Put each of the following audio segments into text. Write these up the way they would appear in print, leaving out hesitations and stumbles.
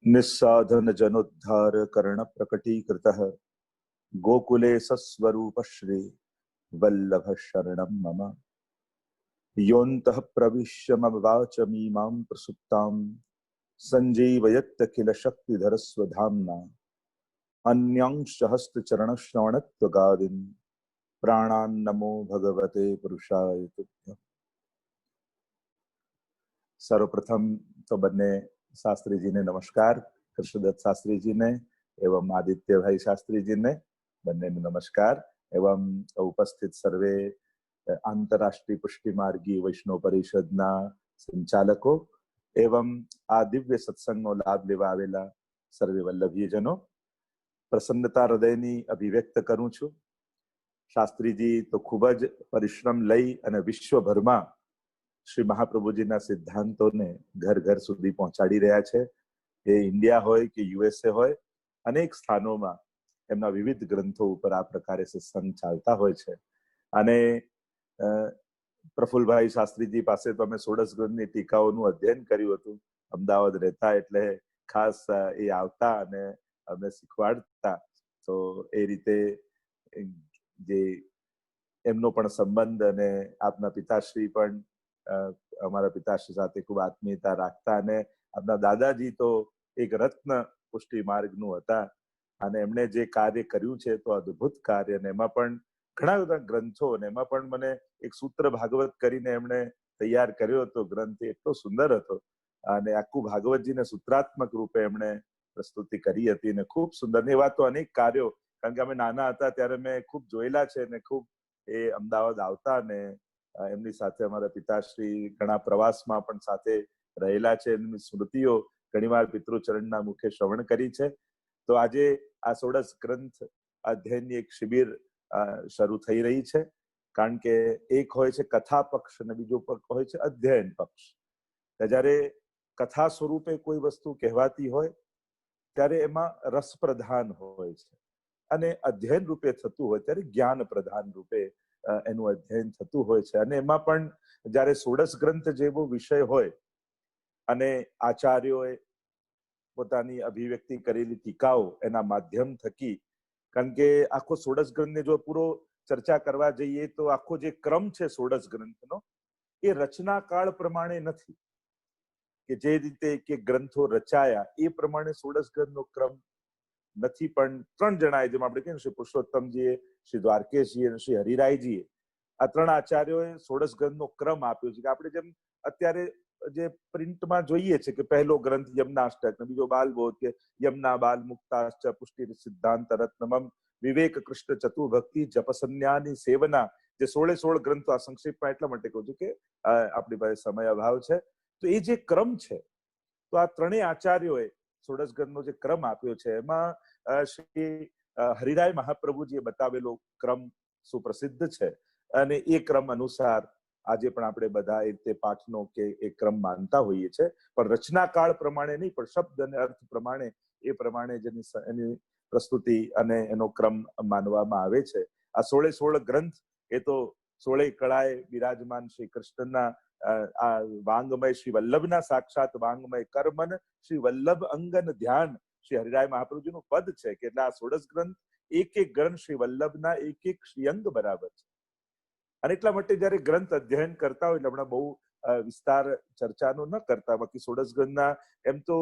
निस्साधन जनोद्धार कर्ण प्रकटीकृतः गोकुले सस्वरूप श्री वल्लभ शरणं मम। योऽन्तः प्रविश्य मम वाचमीमां प्रसुप्तां सञ्जीवयत्यखिल शक्तिधर स्वधाम्ना। अन्यांश्च हस्तचरणश्रवणत्वगादीन् प्राणान् नमो भगवते पुरुषाय तुभ्यम्। सर्वप्रथम तो बन्ने शास्त्री जी ने नमस्कार, कृष्णदत्त शास्त्री जी ने एवं आदित्य भाई शास्त्री जी ने बन्ने ने नमस्कार एवं उपस्थित सर्वे आंतरराष्ट्रीय पुष्टि मार्गी वैष्णव परिषदना संचालको एवं आ दिव्य सत्संगનો લાભ લેવા આવેલા સર્વે વલ્લભીજનો પ્રસન્નતા હૃદયની અભિવ્યક્ત કરું છું। શાસ્ત્રીજી તો ખૂબ જ પરિશ્રમ લઈ અને વિશ્વભરમાં શ્રી મહાપ્રભુજીના સિદ્ધાંતોને ઘર ઘર સુધી પહોંચાડી રહ્યા છે। એ ઇન્ડિયા હોય કે યુએસએ હોય, અનેક સ્થાનોમાં એમના વિવિધ ગ્રંથો ઉપર આ પ્રકારે સત્સંગ ચાલતા હોય છે। અને પ્રફુલ્લભાઈ શાસ્ત્રીજી પાસે તો અમે ષોડશ ગ્રંથની ટીકાઓનું અધ્યયન કર્યું હતું। અમદાવાદ રહેતા એટલે ખાસ એ આવતા અને અમને શીખવાડતા, તો એ રીતે જે એમનો પણ સંબંધ અને આપના પિતાશ્રી પણ અમારા પિતાશ્રી સાથે ખૂબ આત્મીયતા રાખતા અને આપના દાદાજી તો એક રત્ન પુષ્ટિ માર્ગનું હતા અને એમણે જે કાર્ય કર્યું છે તો અદ્ભુત કાર્ય, અને એમાં પણ ઘણા બધા ગ્રંથો, અને એમાં પણ મને એક સૂત્ર ભાગવત કરીને એમણે તૈયાર કર્યો હતો ગ્રંથ, એટલો સુંદર હતો અને આખું ભાગવતજીને સૂત્રાત્મક રૂપે એમણે પ્રસ્તુતિ કરી હતી અને ખૂબ સુંદર। એવા તો અનેક કાર્યો, કારણ કે અમે નાના હતા ત્યારે મેં ખૂબ જોયેલા છે અને ખૂબ એ અમદાવાદ આવતા અને એમની સાથે અમારા પિતાશ્રી ઘણા પ્રવાસમાં પણ સાથે રહેલા છે। એમની સ્મૃતિઓ ઘણીવાર પિતૃચરણના મુખે શ્રવણ કરી છે। તો આજે આ ષોડશ ગ્રંથ અધ્યયનની એક શિબિર શરૂ થઈ રહી છે, કારણ કે એક હોય છે કથા પક્ષ અને બીજો હોય છે અધ્યયન પક્ષ। જ્યારે કથા સ્વરૂપે કોઈ વસ્તુ કહેવાતી હોય ત્યારે એમાં રસ પ્રધાન હોય છે, અને અધ્યયન રૂપે થતું હોય ત્યારે જ્ઞાન પ્રધાન રૂપે એનું અધ્યયન થતું હોય છે। અને એમાં પણ જ્યારે ષોડશ ગ્રંથ જેવો વિષય હોય અને આચાર્યોએ પોતાની અભિવ્યક્તિ કરેલી ટીકાઓ એના માધ્યમ થકી, કારણ કે આખો ષોડશ ગ્રંથને જો પૂરો ચર્ચા કરવા જઈએ તો આખો જે ક્રમ છે ષોડશ ગ્રંથનો એ રચના કાળ પ્રમાણે નથી કે જે રીતે કે ગ્રંથો રચાયા એ પ્રમાણે ષોડશ ગ્રંથનો ક્રમ નથી, પણ ત્રણ જણાએ, જેમ આપણે કહીએ શ્રી પુરુષોત્તમજીએ, શ્રી દ્વારકેશજીએ અને શ્રી હરિરાયજીએ, આ ત્રણ આચાર્યોએ ષોડશ ગ્રંથનો ક્રમ આપ્યો છે। કે આપણે જેમ અત્યારે જે પ્રિન્ટમાં જોઈએ છે કે પહેલો ગ્રંથ યમનાષ્ટક, બીજો બાલબોધ કે યમના બાલ મુક્તાશ્ચ પુષ્ટિ સિદ્ધાંત રત્નમમ વિવેક કૃષ્ણ ચતુર્ભક્તિ જપસન્યાની સેવના, જે 16 ગ્રંથો, આ સંક્ષેપમાં એટલા માટે કહું છું કે આપણી પાસે સમય અભાવ છે। તો એ જે ક્રમ છે, તો આ ત્રણેય આચાર્યોએ ષોડશ ગ્રંથનો જે ક્રમ આપ્યો છે એમાં શ્રી હરિરાય મહાપ્રભુજીએ બતાવેલો ક્રમ સુપ્રસિદ્ધ છે અને એ ક્રમ અનુસાર આજે પણ આપણે બધા એ રીતે પાઠનો કે એ ક્રમ માનતા હોઈએ છીએ, પણ રચના કાળ પ્રમાણે નહીં, પણ શબ્દ અને અર્થ પ્રમાણે એ પ્રમાણે જેની એની પ્રસ્તુતિ અને એનો ક્રમ માનવામાં આવે છે। આ 16 ગ્રંથ એ તો 16 કળાએ બિરાજમાન શ્રી કૃષ્ણના આ વાંગમય શ્રી વલ્લભના સાક્ષાત વાંગમય કર્મન શ્રી વલ્લભ અંગન ધ્યાન શ્રી હરિરાય મહાપ્રભુજીનું પદ છે કે એટલે આ ષોડશ ગ્રંથ એક એક ગ્રંથ શ્રી વલ્લભના એક એક શ્રીઅંગ બરાબર છે। અને એટલા માટે જયારે ગ્રંથ અધ્યયન કરતા હોય એટલે હમણાં બહુ વિસ્તાર ચર્ચાનો ન કરતા, બાકી ષોડશ ગ્રંથના એમ તો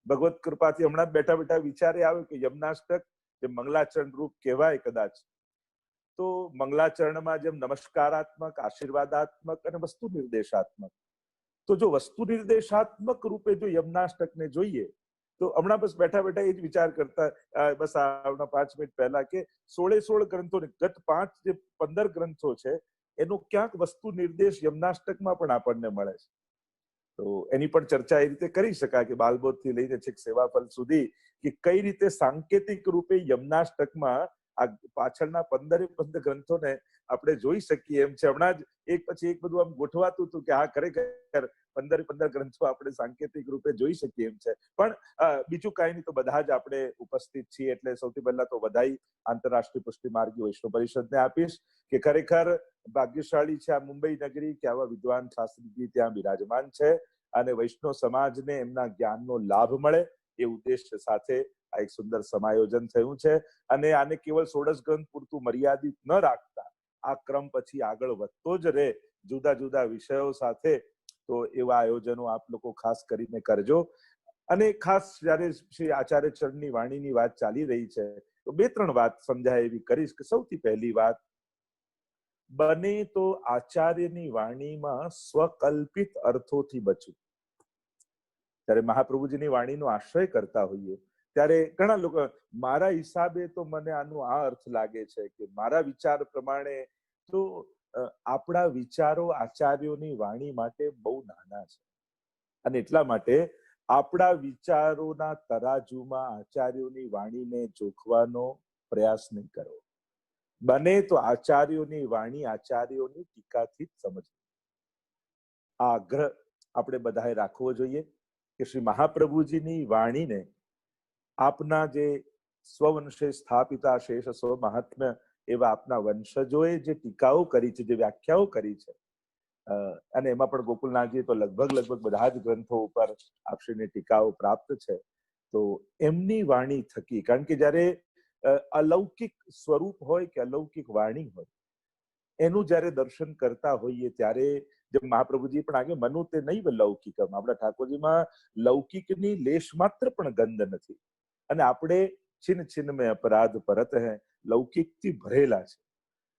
ભગવત કૃપાથી હમણાં બેઠા બેઠા વિચારે આવ્યો કે યમનાષ્ટક જે મંગલાચરણ રૂપ કહેવાય કદાચ, તો મંગલાચરણમાં જેમ નમસ્કારાત્મક, આશીર્વાદાત્મક અને વસ્તુ નિર્દેશાત્મક, તો જો વસ્તુ નિર્દેશાત્મક રૂપે જો યમનાષ્ટકને જોઈએ તો હમણાં બસ બેઠા બેઠા એ જ વિચાર કરતા, બસ આવના 5 મિનિટ પહેલા કે 16 ગ્રંથોને ગત 5 જે 15 ગ્રંથો છે એનો ક્યાંક વસ્તુ નિર્દેશ યમનાષ્ટકમાં પણ આપણને મળે છે। તો એની પણ ચર્ચા એ રીતે કરી શકાય કે બાલબોધથી લઈને છેક સેવાફલ સુધી કે કઈ રીતે સાંકેતિક રૂપે યમનાષ્ટકમાં આ પાછળના 15 ગ્રંથોને આપણે જોઈ શકીએ એમ છે। હમણાં જ એક પછી એક બધું આમ ગોઠવાતું હતું કે આ ખરેખર 15 ગ્રંથો આપણે સાંકેતિક રૂપે જોઈ શકીએ એમ છે। પણ બીજું કાંઈ નહીં, તો બધા જ આપણે ઉપસ્થિત છીએ એટલે સૌથી પહેલા તો વધાઈ આંતરરાષ્ટ્રીય પુષ્ટિ માર્ગી વૈષ્ણવ પરિષદને આપીશ કે ખરેખર ભાગ્યશાળી છે આ મુંબઈ નગરી કે આવા વિદ્વાન શાસ્ત્રીજી ત્યાં બિરાજમાન છે અને વૈષ્ણવ સમાજને એમના જ્ઞાનનો લાભ મળે એ ઉદ્દેશ્ય સાથે આ એક સુંદર સમાયોજન થયું છે. અને આને કેવળ 16 ગ્રંથ પૂરતું મર્યાદિત ન રાખતા આ ક્રમ પછી આગળ વધતો જ રહે જુદા જુદા વિષયો સાથે. તો એવા આયોજનો આપ લોકો ખાસ કરીને કરજો. અને ખાસ જયારે શ્રી આચાર્ય ચરણની વાણીની વાત ચાલી રહી છે તો 2-3 વાત સમજાય એવી કરીશ. કે સૌથી પહેલી વાત, બને તો આચાર્યની વાણીમાં સ્વકલ્પિત અર્થોથી બચવું. ત્યારે મહાપ્રભુજીની વાણીનો આશ્રય કરતા હોઈએ ત્યારે ઘણા લોકો મારા હિસાબે તો મને આનો આ અર્થ લાગે છે કે મારા વિચાર પ્રમાણે, તો આપણા વિચારો આચાર્યોની વાણી માટે બહુ નાના છે. અને એટલા માટે આપણા વિચારોના તરાજુમાં આચાર્યોની વાણીને જોખવાનો પ્રયાસ નહીં કરવો. બને તો આચાર્યોની વાણી આચાર્યોની ટીકાથી જ સમજવી. આ આગ્રહ આપણે બધાએ રાખવો જોઈએ કે શ્રી મહાપ્રભુજીની વાણીને આપના જે સ્વવંશે સ્થાપિતા શેષ સ્વ મહાત્મ્ય એવા આપના વંશજોએ જે ટીકાઓ કરી છે, જે વ્યાખ્યાઓ કરી છે, અને એમાં પણ ગોકુલનાથજી તો લગભગ બધા જ ગ્રંથો ઉપર આપશ્રીને ટીકાઓ પ્રાપ્ત છે. તો એમની વાણી થકી, કારણ કે જયારે અલૌકિક સ્વરૂપ હોય કે અલૌકિક વાણી હોય એનું જયારે દર્શન કરતા હોઈએ ત્યારે જેમ મહાપ્રભુજી પણ આગે મનુ તે નહીં લૌકિકમ, આપણા ઠાકોરજીમાં લૌકિકની લેશ માત્ર પણ ગંધ નથી. અને આપણે છિન્ન છિન્ન મેં અપરાધ પરત હૈ, લૌકિકથી ભરેલા છે.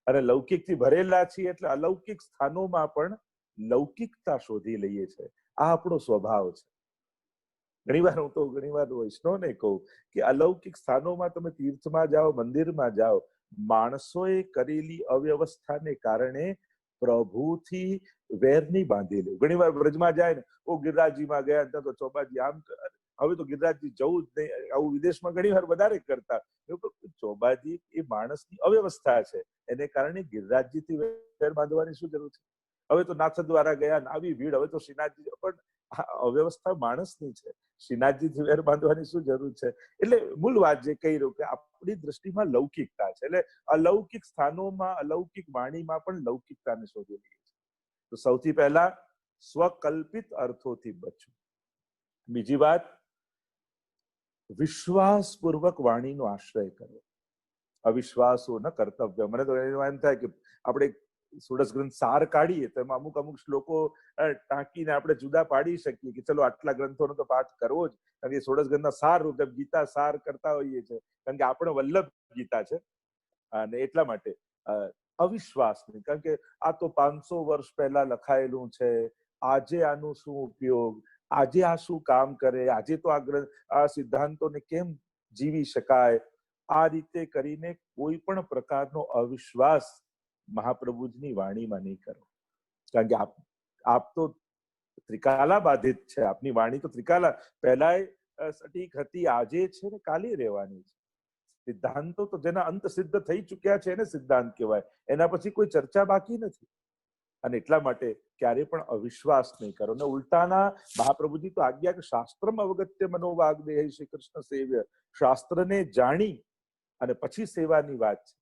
અને લૌકિકથી ભરેલા છીએ એટલે અલૌકિક સ્થાનોમાં પણ લૌકિકતા શોધી લઈએ છીએ. આ આપણો સ્વભાવ છે. ઘણીવાર વૈષ્ણવને કહું કે અલૌકિક સ્થાનોમાં તમે તીર્થમાં જાઓ, મંદિરમાં જાઓ, માણસોએ કરેલી અવ્યવસ્થાને કારણે પ્રભુથી વેર નહીં બાંધી લેવું. ઘણીવાર બ્રજમાં જાય ને, ગિરિરાજજીમાં ગયા ત્યાં તો ચોબાજી આમ, હવે તો ગિરિરાજજી જવું જ નહીં, આવું વિદેશમાં ઘણીવાર વધારે કરતા. ચોબાજી એ માણસની અવ્યવસ્થા છે, એને કારણે ગિરિરાજજીથી વેર બાંધવાની શું જરૂર છે? હવે તો નાથ દ્વારા ગયા, આવી ભીડ, હવે તો શ્રીનાથજી, પણ અવ્યવસ્થા માણસની છે, શ્રીનાથજીથી વેર બાંધવાની શું જરૂર છે? એટલે મૂળ વાત જે કહી રહ્યું કે આપણી દ્રષ્ટિમાં લૌકિકતા છે, એટલે અલૌકિક સ્થાનોમાં અલૌકિક વાણીમાં પણ લૌકિકતાને શોધી લઈએ છીએ. તો સૌથી પહેલા સ્વકલ્પિત અર્થોથી બચવું. બીજી વાત, વિશ્વાસપૂર્વક વાણીનો આશ્રય કરવો. અવિશ્વાસો ન કર્તવ્ય. મને તો એમ થાય કે આપણે 16 ગ્રંથ સાર કાઢીએ તો એમાં અમુક શ્લોકો ટાંકીને આપણે જુદા પાડી શકીએ કે ચલો આટલા ગ્રંથોનો તો પાઠ કરવો જ, કારણ કે 16 ગ્રંથના સાર રૂપ ગીતા સાર કરતા હોઈએ છીએ, કારણ કે આપણે વલ્લભ ગીતા છે. અને એટલા માટે અવિશ્વાસ નહીં, કારણ કે આ તો 500 વર્ષ પહેલા લખાયેલું છે, આજે આનું શું ઉપયોગ, આજે આ શું કામ કરે, આજે તો આ સિદ્ધાંતોને કેમ જીવી શકાય. આ રીતે કરીને કોઈ પણ પ્રકારનો અવિશ્વાસ મહાપ્રભુજીની વાણીમાં નહીં કરો. કારણ કે આપ તો ત્રિકાલા બાધિત છે, આપની વાણી તો ત્રિકાલા પહેલાય સટીક હતી, આજે છે ને કાલે રહેવાની છે. સિદ્ધાંતો તો જેના અંત સિદ્ધ થઈ ચુક્યા છે એને સિદ્ધાંત કહેવાય, એના પછી કોઈ ચર્ચા બાકી નથી. અને એટલા માટે ક્યારે પણ અવિશ્વાસ નહીં કરો. ને ઉલટાના મહાપ્રભુજી તો આજ્ઞા કે શાસ્ત્રમ અવગત્ય મનોવાગ્દેહ શ્રી કૃષ્ણ સેવ્ય, શાસ્ત્રને જાણી અને પછી સેવાની વાત છે.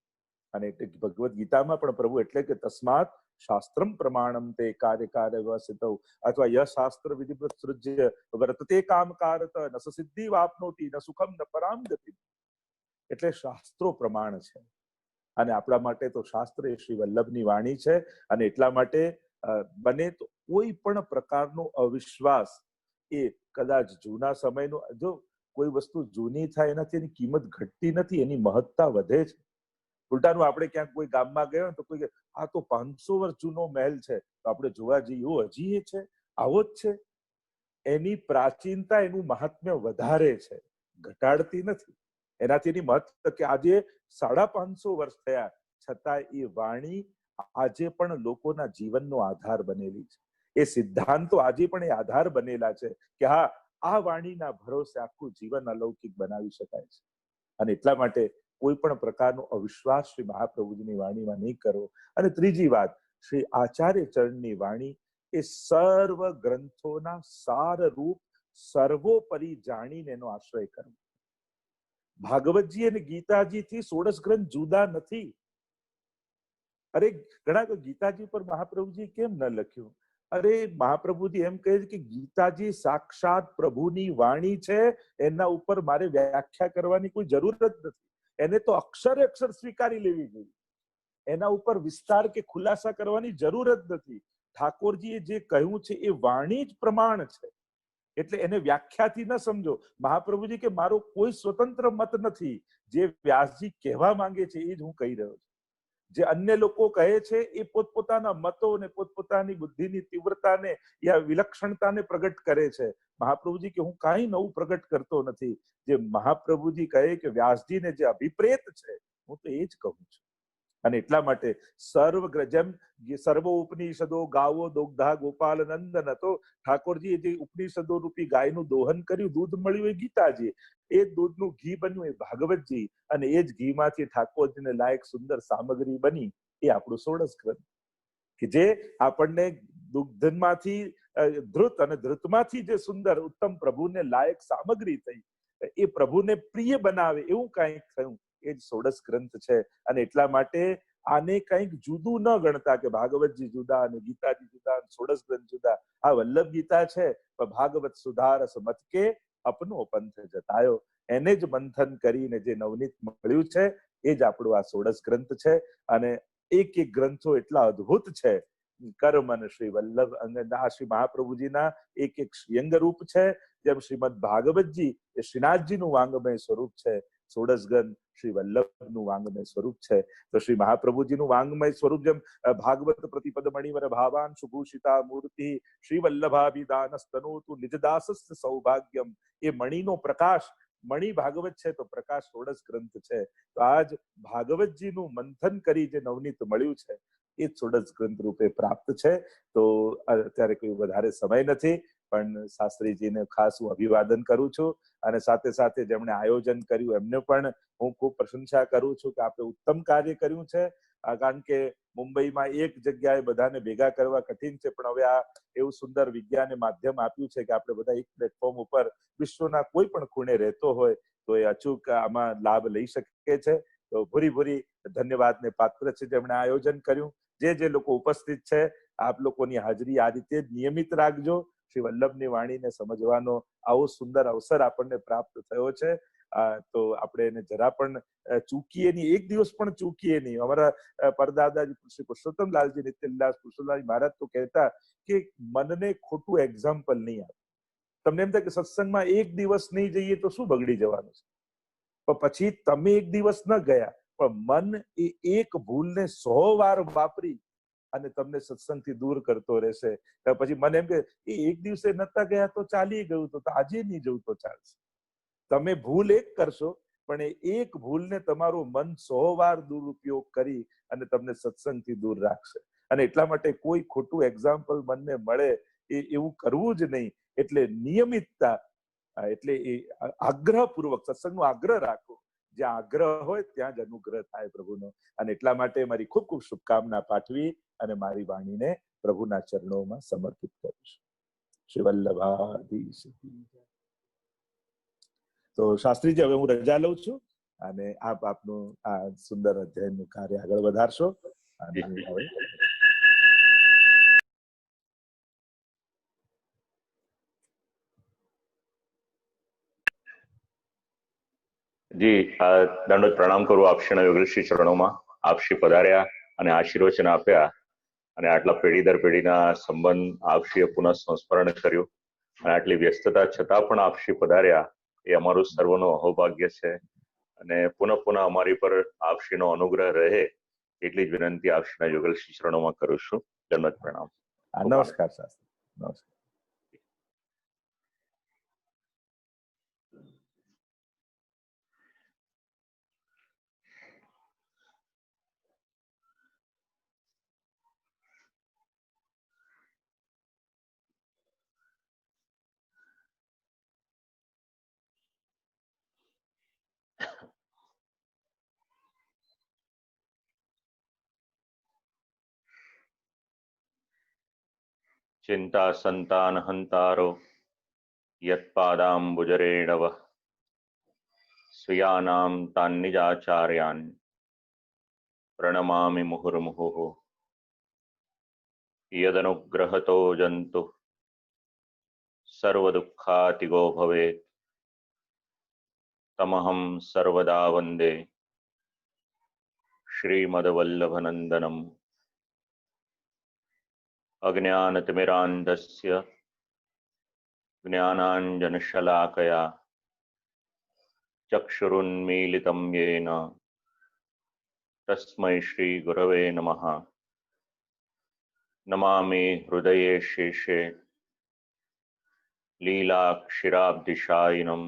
અને ભગવદ્ ગીતામાં પણ પ્રભુ એટલે કે તસ્માત શાસ્ત્રમ પ્રમાણમ તે કાર્યકાર્ય વ્યવસ્થિતૌ અથવા ય શાસ્ત્ર વિધિવત સૃજ્ય વર્તતે કામકારત ન સિદ્ધિ વાપનોતિ ન સુખમ ન પરામ ગતિ. એટલે શાસ્ત્રો પ્રમાણ છે. અને આપણા માટે તો શાસ્ત્ર એ શ્રી વલ્લભની વાણી છે. અને એટલા માટે બને તો કોઈ પણ પ્રકારનો અવિશ્વાસ એ કદાચ જૂના સમયનો, જો કોઈ વસ્તુ જૂની થાય એનાથી એની કિંમત ઘટતી નથી, એની મહત્તા વધે છે. ઉલટાનું આપણે ક્યાંક કોઈ ગામમાં ગયા તો કોઈ આ તો 500 વર્ષ જૂનો મહેલ છે, તો આપણે જોવા જઈએ હજી એ છે, આવો જ છે. એની પ્રાચીનતા એનું મહાત્મ્ય વધારે છે, ઘટાડતી નથી. એનાથી એની મહત્વ કે આજે 550 વર્ષ થયા છતાં એ વાણી આજે પણ લોકોના જીવનનો આધાર બનેલી છે. એ સિદ્ધાંતો આજે પણ એ આધાર બનેલા છે કે હા, આ વાણીના ભરોસે આખું જીવન અલૌકિક બનાવી શકાય છે. અને એટલા માટે કોઈ પણ પ્રકારનો અવિશ્વાસ શ્રી મહાપ્રભુજીની વાણીમાં નહીં કરવો. અને ત્રીજી વાત, શ્રી આચાર્ય ચરણની વાણી એ સર્વ ગ્રંથોના સાર રૂપ સર્વોપરી જાણીને એનો આશ્રય કરવો. ભાગવતજી અને ગીતાજીથી 16 ગ્રંથ જુદા નથી. અરે ઘણા તો ગીતાજી પર મહાપ્રભુજી કેમ ન લખ્યું? અરે મહાપ્રભુજી એમ કહે છે કે ગીતાજી સાક્ષાત પ્રભુની વાણી છે, એના ઉપર મારે વ્યાખ્યા કરવાની કોઈ જરૂર જ નથી. એને તો અક્ષરે અક્ષર સ્વીકારી લેવી જોઈએ, એના ઉપર વિસ્તાર કે ખુલાસા કરવાની જરૂર જ નથી. ઠાકોરજીએ જે કહ્યું છે એ વાણી જ પ્રમાણ છે, એટલે એને વ્યાખ્યાથી ન સમજો. મહાપ્રભુજી કે મારો કોઈ સ્વતંત્ર મત નથી, જે વ્યાસજી કહેવા માંગે છે એ જ હું કહી રહ્યો છું. જે અન્ય લોકો કહે છે એ પોતપોતાના મતો ને પોતપોતાની બુદ્ધિની તીવ્રતાને યા વિલક્ષણતાને પ્રગટ કરે છે. મહાપ્રભુજી કે હું કાંઈ નવું પ્રગટ કરતો નથી. જે મહાપ્રભુજી કહે કે વ્યાસજીને જે અભિપ્રેત છે હું તો એ જ કહું છું. અને એટલા માટે જેમ સર્વ ઉપનિષદો ગાવો દોગ્ધા ગોપાલ નંદન, તો ઠાકોરજીએ જે ઉપનિષદો રૂપી ગાયનું દોહન કર્યું, દૂધ મળ્યું એ ગીતાજી, એ દૂધનું ઘી બન્યું એ ભાગવતજી, અને એ જ ઘીમાંથી ઠાકોરજીને લાયક સુંદર સામગ્રી બની એ આપણું ષોડશ ગ્રંથ, કે જે આપણને દુગ્ધમાંથી ધૃત અને ધૃતમાંથી જે સુંદર ઉત્તમ પ્રભુને લાયક સામગ્રી થઈ, એ પ્રભુને પ્રિય બનાવે એવું કંઈક થયું, એ જ ષોડશ ગ્રંથ છે. અને એટલા માટે આને કંઈક જુદું ન ગણતા કે ભાગવતજી જુદા અને ગીતાજી જુદા અને ષોડશ ગ્રંથ જુદા. આ વલ્લભ ગીતા છે, પણ ભાગવત સુધારસ મત કે અપનો પંથ જતાયો, એને જ મંથન કરીને જે નવનીત મળ્યું છે એ જ આપણું આ ષોડશ ગ્રંથ છે. અને એક એક ગ્રંથો એટલા અદ્ભુત છે. કર્મન શ્રી વલ્લભ અને આ શ્રી મહાપ્રભુજીના એક એક શ્રીઅંગ રૂપ છે. જેમ શ્રીમદ ભાગવતજી એ શ્રીનાથજીનું વાંગમય સ્વરૂપ છે, ષોડશ ગ્રંથ શ્રી વલ્લભનું વાંગમય સ્વરૂપ છે. તો શ્રી મહાપ્રભુજીનું વાંગમય સ્વરૂપ જેમ ભાગવત પ્રતિપદ મણિવર ભાવાન સુભૂષિતા મૂર્તિ શ્રી વલ્લભાભિદાન સ્તનોતુ નિજદાસસ્થ સૌભાગ્યમ, એ મણિનો પ્રકાશ, મણિ ભાગવત છે તો પ્રકાશ ષોડશ ગ્રંથ છે. તો આજ ભાગવતજીનું મંથન કરી જે નવનીત મળ્યું છે એ ષોડશ ગ્રંથ રૂપે પ્રાપ્ત છે. તો અત્યારે કોઈ વધારે સમય નથી, પણ શાસ્ત્રીજીને ખાસ હું અભિવાદન કરું છું. અને સાથે સાથે જેમણે આયોજન કર્યું એમને પણ હું ખૂબ પ્રશંસા કરું છું કે આપણે ઉત્તમ કાર્ય કર્યું છે. કારણ કે મુંબઈમાં એક જગ્યાએ બધાને ભેગા કરવા કઠિન છે, પણ હવે આ એવું સુંદર વિજ્ઞાને માધ્યમ આપ્યું છે કે આપણે બધા એક પ્લેટફોર્મ ઉપર વિશ્વના કોઈ પણ ખૂણે રહેતો હોય તો એ અચૂક આમાં લાભ લઈ શકે છે. તો ભૂરી ભૂરી ધન્યવાદને પાત્ર છે જેમણે આયોજન કર્યું. જે લોકો ઉપસ્થિત છે, આપ લોકોની હાજરી આ રીતે જ નિયમિત રાખજો. શ્રી વલ્લભની વાણીને સમજવાનો આવો સુંદર અવસર આપણને પ્રાપ્ત થયો છે. તો આપણે એને જરા પણ ચૂકીએ નહીં, એક દિવસ પણ ચૂકીએ નહીં. અમારા પરદાદાજી શ્રી પુરુષોત્તમલાલજી નિત્યલાલ પુરુષોત્તમલાલજી મહારાજ તો કહેતા કે મનને ખોટું એક્ઝામ્પલ નહીં આપે. તમને એમ થાય કે સત્સંગમાં એક દિવસ નહીં જઈએ તો શું બગડી જવાનું છે, પણ પછી તમે એક દિવસ ન ગયા પણ મન એ એક ભૂલને 100 વાર વાપરી અને તમને સત્સંગથી દૂર કરતો રહેશે. પછી મને એમ કે એ એક દિવસે નતા ગયા તો ચાલી ગયું, તો આજે નહીં જવું તો ચાલશે. તમે ભૂલ એક કરશો પણ એ એક ભૂલને તમારું મન 100 વાર દુરુપયોગ કરી અને તમને સત્સંગથી દૂર રાખશે. અને એટલા માટે કોઈ ખોટું એક્ઝામ્પલ મનને મળે એવું કરવું જ નહીં. એટલે નિયમિતતા, એટલે એ આગ્રહપૂર્વક સત્સંગનો આગ્રહ રાખો. જ્યાં આગ્રહ હોય ત્યાં જ અનુગ્રહ થાય પ્રભુનો. અને એટલા માટે મારી ખૂબ ખૂબ શુભકામના પાઠવી અને મારી વાણીને પ્રભુના ચરણોમાં સમર્પિત કરું છું. શ્રી વલ્લભાધીશ. તો શાસ્ત્રીજી, હવે હું રજા લઉં છું અને આપ આપનું આ સુંદર અધ્યયનનું કાર્ય આગળ વધારશો. અને હવે જી, દંડવત પ્રણામ કરું આપ શ્રીના યોગેશ્રી ચરણોમાં. આપ શ્રી પધાર્યા અને આશીર્વચન આપ્યા અને આટલા પેઢી દર પેઢીના સંબંધ આપ શ્રીએ પુનઃ સંસ્મરણ કર્યું અને આટલી વ્યસ્તતા છતાં પણ આપ શ્રી પધાર્યા, એ અમારું સર્વનો અહોભાગ્ય છે. અને પુનઃ અમારી પર આપ શ્રીનો અનુગ્રહ રહે એટલી જ વિનંતી આપ શ્રીના યોગેશ્રી ચરણોમાં કરું છું. દંડવત પ્રણામ. નમસ્કાર શાસ્ત્રી. નમસ્કાર. ચિંતા સંતાન હંતારો યત્પાદાંબુજરેણવ સ્વીયાનામ તાન્નિજાચાર્યાન પ્રણમામિ મુહુર્મુહુઃ. यदनुग्रहतो जन्तु सर्वदुःखातिगो भवेत् तमहं सर्वदा वन्दे श्रीमद्वल्लभनन्दनम्। अज्ञानतिमिरान्धस्य ज्ञानाञ्जनशलाकया चक्षुरुन्मीलितं येन तस्मै श्रीगुरवे नमः। नमामि हृदये शेषे लीलाक्षीराब्धिशायिनं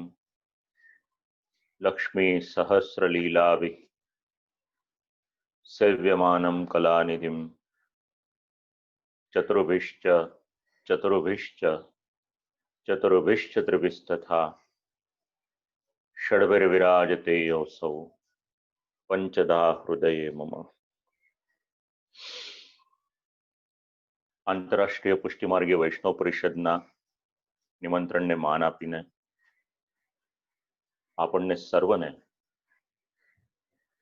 लक्ष्मीसहस्रलीलाभिः सेव्यमानं कलानिधिं चतुर्भिश्च चतुर्भिश्च चतुर्भिश्च त्रिभिस्तथा षड्भिर्विराजते योऽसौ पंचधा हृदये मम। आंतरराष्ट्रीय पुष्टिमार्गीय वैष्णव परिषदના નિમંત્રણને માન આપીને આપણને સર્વને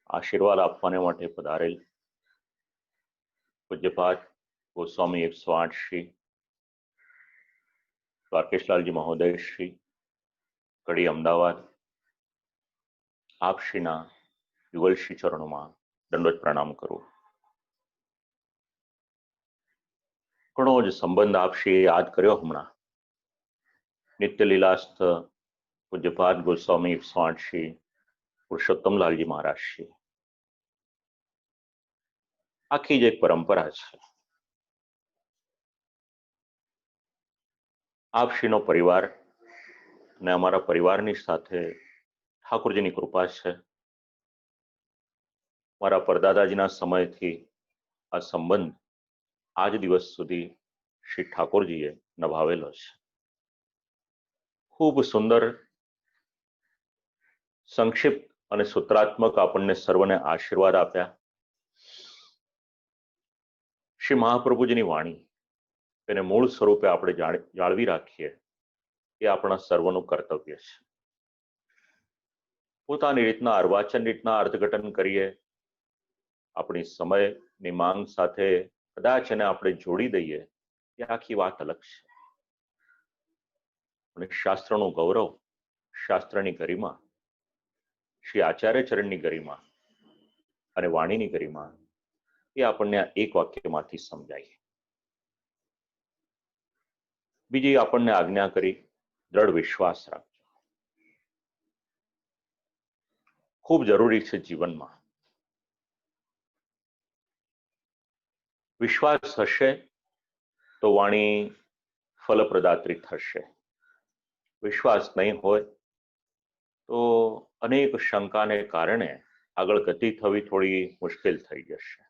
આશીર્વાદ આપવાને માટે પધારેલ પૂજ્યપાદ ગોસ્વામી 108 શ્રી દ્વારકેશલાલજી મહોદય શ્રી કડી અમદાવાદ આપ શ્રીના યુગલશ્રી ચરણોમાં દંડવત પ્રણામ કરું। ઘણો જ સંબંધ આપ શ્રીએ યાદ કર્યો હમણાં। નિત્ય લીલાસ્થ પૂજ્યપાદ ગોસ્વામી 108 શ્રી પુરુષોત્તમલાલજી મહારાજ શ્રી આખી જ એક પરંપરા છે। આપ શ્રીનો પરિવાર અને અમારા પરિવારની સાથે ઠાકોરજીની કૃપા છે। મારા પરદાદાજીના સમયથી આ સંબંધ આજ દિવસ સુધી શ્રી ઠાકોરજીએ નભાવેલો છે। ખૂબ સુંદર સંક્ષિપ્ત અને સૂત્રાત્મક આપણને સર્વને આશીર્વાદ આપ્યા। શ્રી મહાપ્રભુજીની વાણી તેને મૂળ સ્વરૂપે આપણે જાળવી રાખીએ એ આપણા સર્વનું કર્તવ્ય છે। પોતાની રીતના અર્વાચન રીતના અર્થઘટન કરીએ, આપણી સમયની માંગ સાથે કદાચ એને આપણે જોડી દઈએ એ આખી વાત અલગ છે। અને શાસ્ત્રનું ગૌરવ, શાસ્ત્રની ગરિમા, શ્રી આચાર્ય ચરણની ગરિમા અને વાણીની ગરિમા એ આપણને આ એક વાક્યમાંથી સમજાય। બીજી આપણને આજ્ઞા કરી દ્રઢ વિશ્વાસ રાખજો। ખૂબ જરૂરી છે જીવનમાં। વિશ્વાસ હશે તો વાણી ફલપ્રદાત્રી થશે। વિશ્વાસ નહીં હોય તો અનેક શંકાને કારણે આગળ ગતિ થવી થોડી મુશ્કેલ થઈ જશે।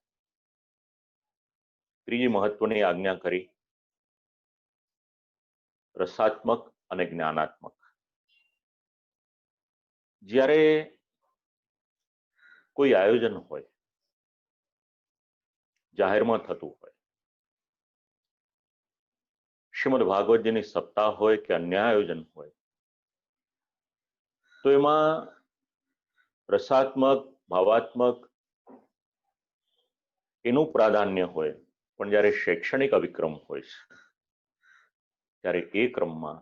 ત્રીજી મહત્વની આજ્ઞા કરી રસાત્મક અને જ્ઞાનાત્મક। જ્યારે કોઈ આયોજન હોય, જાહેરમાં થતું હોય, શ્રીમદ ભાગવતજીની સપ્તાહ હોય કે અન્ય આયોજન હોય, તો એમાં રસાત્મક, ભાવાત્મક એનું પ્રાધાન્ય હોય। પણ જ્યારે શૈક્ષણિક અભિક્રમ હોય છે ત્યારે એ ક્રમમાં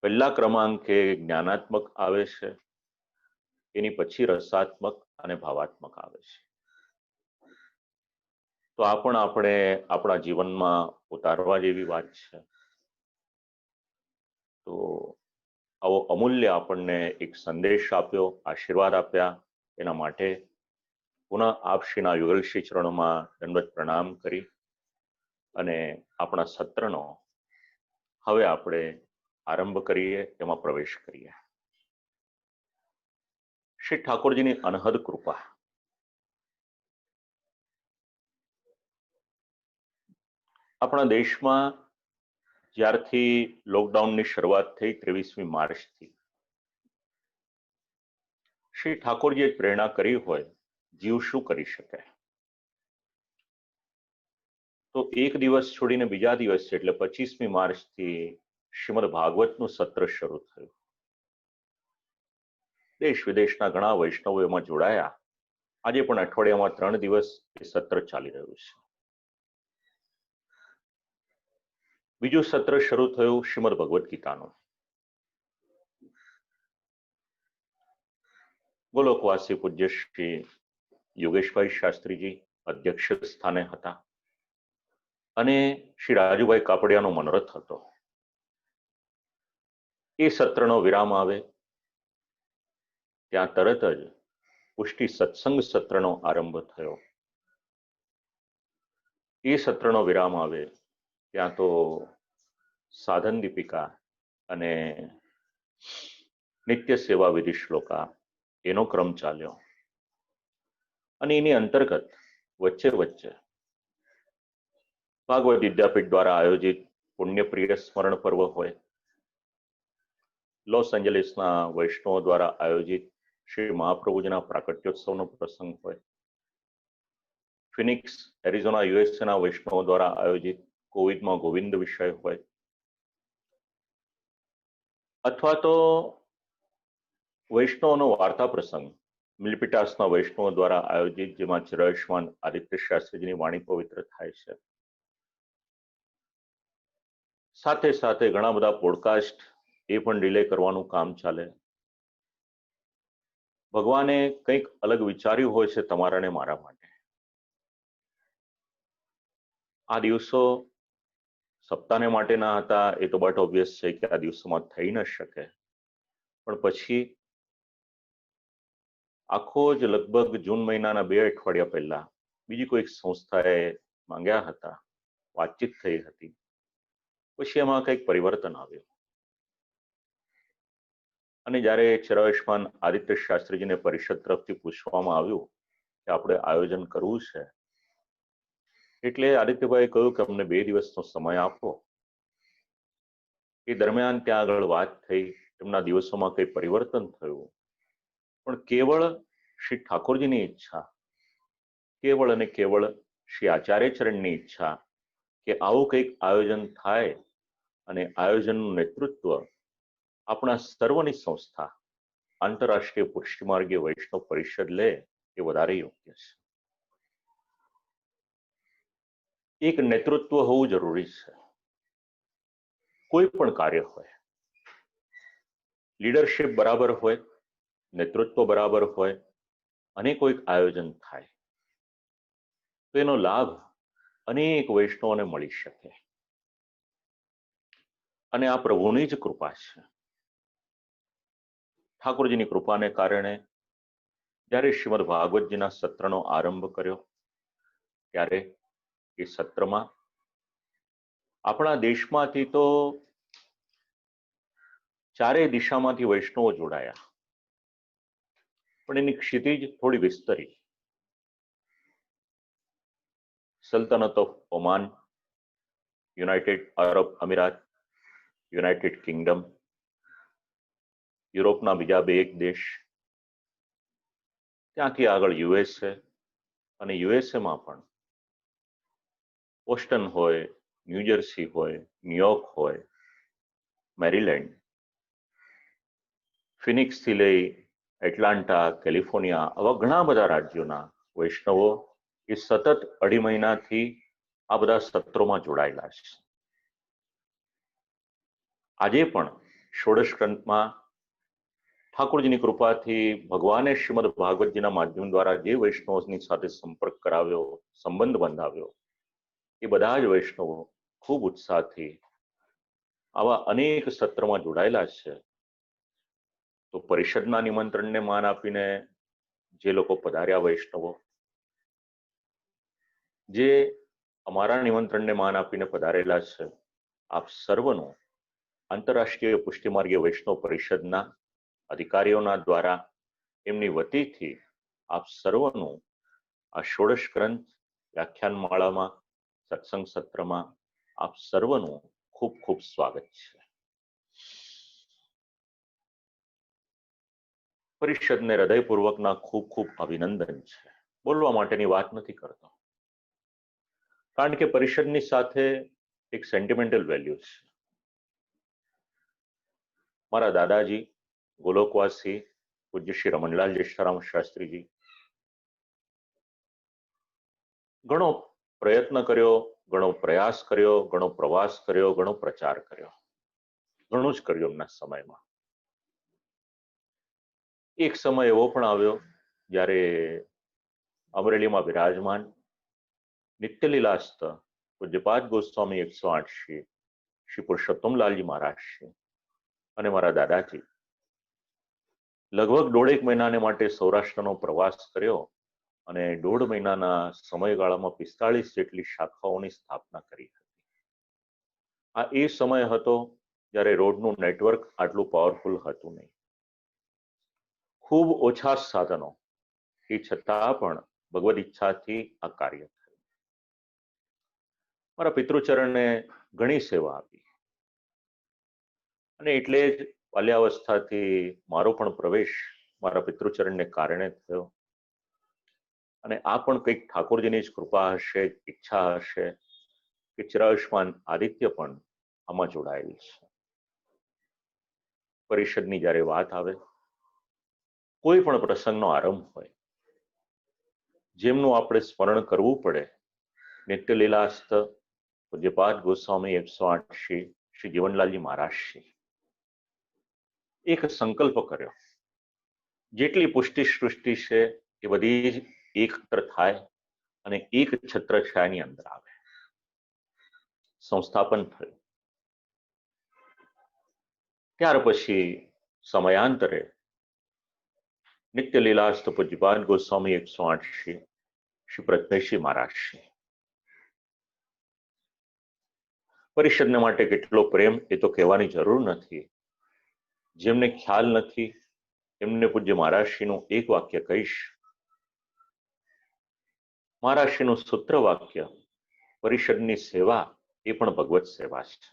પહેલા ક્રમાંકે જ્ઞાનાત્મક આવે છે, એની પછી રસાત્મક અને ભાવાત્મક આવે છે। તો આ પણ આપણે આપણા જીવનમાં ઉતારવા જેવી વાત છે। તો આવો અમૂલ્ય આપણને એક સંદેશ આપ્યો, આશીર્વાદ આપ્યા, એના માટે પુનઃ આપ શ્રીના યુગલશ્રી ચરણોમાં દંડવત પ્રણામ કરી અને આપણા સત્રનો હવે આપણે આરંભ કરીએ, એમાં પ્રવેશ કરીએ। શ્રી ઠાકોરજીની અનહદ કૃપા। આપણા દેશમાં જ્યારથી લોકડાઉનની શરૂઆત થઈ 23મી માર્ચથી, શ્રી ઠાકોરજીએ પ્રેરણા કરી હોય જીવ શું કરી શકે, તો એક દિવસ છોડીને બીજા દિવસ એટલે 25મી માર્ચથી શ્રીમદ ભાગવતનું સત્ર શરૂ થયું। દેશ વિદેશના ઘણા વૈષ્ણવો એમાં જોડાયા। આજે પણ અઠવાડિયામાં 3 દિવસ એ સત્ર ચાલી રહ્યું છે। બીજું સત્ર શરૂ થયું શ્રીમદ ભગવદ્ ગીતાનું. ગોલોકવાસી પૂજ્ય શ્રી યોગેશભાઈ શાસ્ત્રીજી અધ્યક્ષ સ્થાને હતા અને શ્રી રાજુભાઈ કાપડિયાનો મનોરથ હતો. એ સત્રનો વિરામ આવે ત્યાં તરત જ પુષ્ટિ સત્સંગ સત્રનો આરંભ થયો. એ સત્રનો વિરામ આવે ત્યાં તો સાધન દીપિકા અને નિત્ય સેવા વિધિ શ્લોકા એનો ક્રમ ચાલ્યો અને એની અંતર્ગત વચ્ચે વચ્ચે ભાગવત વિદ્યાપીઠ દ્વારા આયોજિત પુણ્યપ્રિય સ્મરણ પર્વ હોય, લોસ એન્જલિસના વૈષ્ણવો દ્વારા આયોજિત શ્રી મહાપ્રભુજીના પ્રાકટ્યોત્સવનો પ્રસંગ હોય, ફિનિક્સ એરિઝોના યુએસએના વૈષ્ણવો દ્વારા આયોજિત કોવિડમાં ગોવિંદ વિષય હોય, અથવા તો વૈષ્ણવનો વાર્તા પ્રસંગ મિલપિટાસના વૈષ્ણવો દ્વારા આયોજિત જેમાં ચિરાયુષ્માન આદિત્ય શાસ્ત્રીજીની વાણી પવિત્ર થાય છે. સાથે સાથે ઘણા બધા પોડકાસ્ટ એ પણ રિલે કરવાનું કામ ચાલે. ભગવાને કંઈક અલગ વિચાર્યું હોય છે તમારા ને મારા માટે. આ દિવસો સપ્તાહને માટેના હતા એ તો બટ ઓબ્વિયસ છે કે આ દિવસોમાં થઈ ન શકે, પણ પછી આખો જ લગભગ જૂન મહિનાના 2 અઠવાડિયા પહેલા બીજી કોઈક સંસ્થાએ માંગ્યા હતા, વાતચીત થઈ હતી, પછી એમાં કંઈક પરિવર્તન આવ્યું અને જ્યારે ચિરાયુષ્માન આદિત્ય શાસ્ત્રીજીને પરિષદ તરફથી પૂછવામાં આવ્યું કે આપણે આયોજન કરવું છે, એટલે આદિત્યભાઈએ કહ્યું કે અમને 2 દિવસનો સમય આપો. એ દરમિયાન ત્યાં આગળ વાત થઈ, એમના દિવસોમાં કંઈ પરિવર્તન થયું, પણ કેવળ શ્રી ઠાકોરજીની ઈચ્છા, કેવળ અને કેવળ શ્રી આચાર્યચરણની ઈચ્છા કે આવું કંઈક આયોજન થાય અને આયોજનનું નેતૃત્વ આપણા સર્વની સંસ્થા આંતરરાષ્ટ્રીય પુષ્ટિમાર્ગીય વૈષ્ણવ પરિષદ લે એ વધારે યોગ્ય છે. એક નેતૃત્વ હોવું જરૂરી છે. કોઈ પણ કાર્ય હોય, લીડરશિપ બરાબર હોય, નેતૃત્વ બરાબર હોય અને કોઈક આયોજન થાય તો એનો લાભ અનેક વૈષ્ણવોને મળી શકે. અને આ પ્રભુની જ કૃપા છે. ઠાકોરજીની કૃપાને કારણે જ્યારે શ્રીમદ ભાગવતજીના સત્રનો આરંભ કર્યો ત્યારે એ સત્રમાં આપણા દેશમાંથી તો ચારેય દિશામાંથી વૈષ્ણવો જોડાયા, પણ એની ક્ષિતિજ થોડી વિસ્તરી. Sultanate of Oman, United Arab Emirates, United Kingdom, યુરોપના બીજા 2 દેશ, ત્યાંથી આગળ યુએસએ અને યુએસએમાં પણ બોસ્ટન હોય, ન્યૂજર્સી હોય, ન્યુયોર્ક હોય, મેરીલેન્ડ, ફિનિક્સથી લઈ એટલાન્ટા, કેલિફોર્નિયા, આવા ઘણા બધા રાજ્યોના વૈષ્ણવો એ સતત 2.5 મહિનાથી આ બધા સત્રોમાં જોડાયેલા છે. આજે પણ ષોડશ ગ્રંથમાં ઠાકોરજીની કૃપાથી ભગવાને શ્રીમદ ભાગવતજીના માધ્યમ દ્વારા જે વૈષ્ણવોની સાથે સંપર્ક કરાવ્યો, સંબંધ બંધાવ્યો, એ બધા જ વૈષ્ણવો ખૂબ ઉત્સાહથી આવા અનેક સત્રમાં જોડાયેલા છે. તો પરિષદના નિમંત્રણને માન આપીને જે લોકો પધાર્યા વૈષ્ણવો, જે અમારા નિમંત્રણને માન આપીને પધારેલા છે, આપ સર્વનું આંતરરાષ્ટ્રીય પુષ્ટિમાર્ગીય વૈષ્ણવ પરિષદના અધિકારીઓના દ્વારા એમની વતીથી આપ સર્વનું આ ષોડશ ગ્રંથ વ્યાખ્યાન માળામાં સત્સંગ સત્રમાં આપ સર્વનું ખૂબ ખૂબ સ્વાગત છે. પરિષદને હૃદયપૂર્વકના ખૂબ ખૂબ અભિનંદન છે. બોલવા માટેની વાત નથી કરતો, કારણ કે પરિષદની સાથે એક સેન્ટિમેન્ટલ વેલ્યુ છે. મારા દાદાજી ગોલોકવાસી પૂજ્ય શ્રી રમણલાલ જેષ્ઠારામ શાસ્ત્રીજી ઘણો પ્રયત્ન કર્યો, ઘણો પ્રયાસ કર્યો, ઘણો પ્રવાસ કર્યો, ઘણો પ્રચાર કર્યો, ઘણું જ કર્યું એમના સમયમાં. એક સમય એવો પણ આવ્યો જ્યારે અમરેલીમાં વિરાજમાન નિત્યલીલાસ્ત પૂજ્યપાદ ગોસ્વામી 108 શ્રી પુરુષોત્તમલાલજી મહારાજ અને મારા દાદાજી લગભગ 1.5 મહિનાને માટે સૌરાષ્ટ્રનો પ્રવાસ કર્યો અને 1.5 મહિનાના સમયગાળામાં 45 જેટલી શાખાઓની સ્થાપના કરી હતી. આ એ સમય હતો જ્યારે રોડનું નેટવર્ક આટલું પાવરફુલ હતું નહીં, ખૂબ ઓછા સાધનો, એ છતાં પણ ભગવદ ઈચ્છાથી આ કાર્ય થયું. મારા પિતૃચરણને ઘણી સેવા આપી અને એટલે જ બાલ્યાવસ્થાથી મારો પણ પ્રવેશ મારા પિતૃચરણને કારણે થયો. અને આ પણ કંઈક ઠાકોરજીની જ કૃપા હશે, ઈચ્છા હશે કે ચિરાયુષ્માન આદિત્ય પણ આમાં જોડાયેલ છે. પરિષદની જ્યારે વાત આવે, કોઈ પણ પ્રસંગનો આરંભ હોય, જેમનું આપણે સ્મરણ કરવું પડે, નિત્યલીલાસ્ત પૂજ્યપાદ ગોસ્વામી 108 શ્રી જીવનલાલજી મહારાજ એક સંકલ્પ કર્યો, જેટલી પુષ્ટિ સૃષ્ટિ છે એ બધી જ એકત્ર થાય અને એક છત્રછાયાની અંદર આવે. સંસ્થાપન થયું. ત્યાર પછી સમયાંતરે નિત્યલીલાસ્ત પૂજ્યપાદ ગોસ્વામી 108 શ્રી પ્રજ્ઞેશજી મહારાજ પરિષદને માટે કેટલો પ્રેમ એ તો કહેવાની જરૂર નથી. જેમને ખ્યાલ નથી એમને પૂજ્ય મહારાજશ્રીનું એક વાક્ય કહીશ. મહારાજશ્રીનું સૂત્ર વાક્ય, પરિષદની સેવા એ પણ ભગવત સેવા છે.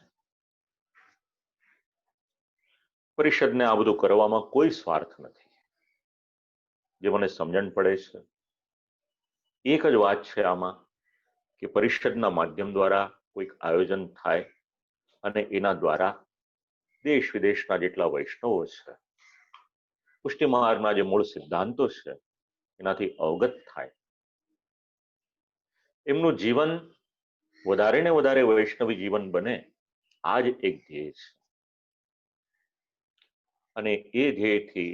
પરિષદને આ બધું કરવામાં કોઈ સ્વાર્થ નથી. જે મને સમજણ પડે છે, એક જ વાત છે આમાં કે પરિષદના માધ્યમ દ્વારા કોઈક આયોજન થાય અને એના દ્વારા દેશ વિદેશના જેટલા વૈષ્ણવો છે, પુષ્ટિ માર્ગના જે મૂળ સિદ્ધાંતો છે એનાથી અવગત થાય. એમનું જીવન વધારે ને વધારે વૈષ્ણવી જીવન બને, આ જ એક ધ્યેય છે. અને એ ધ્યેયથી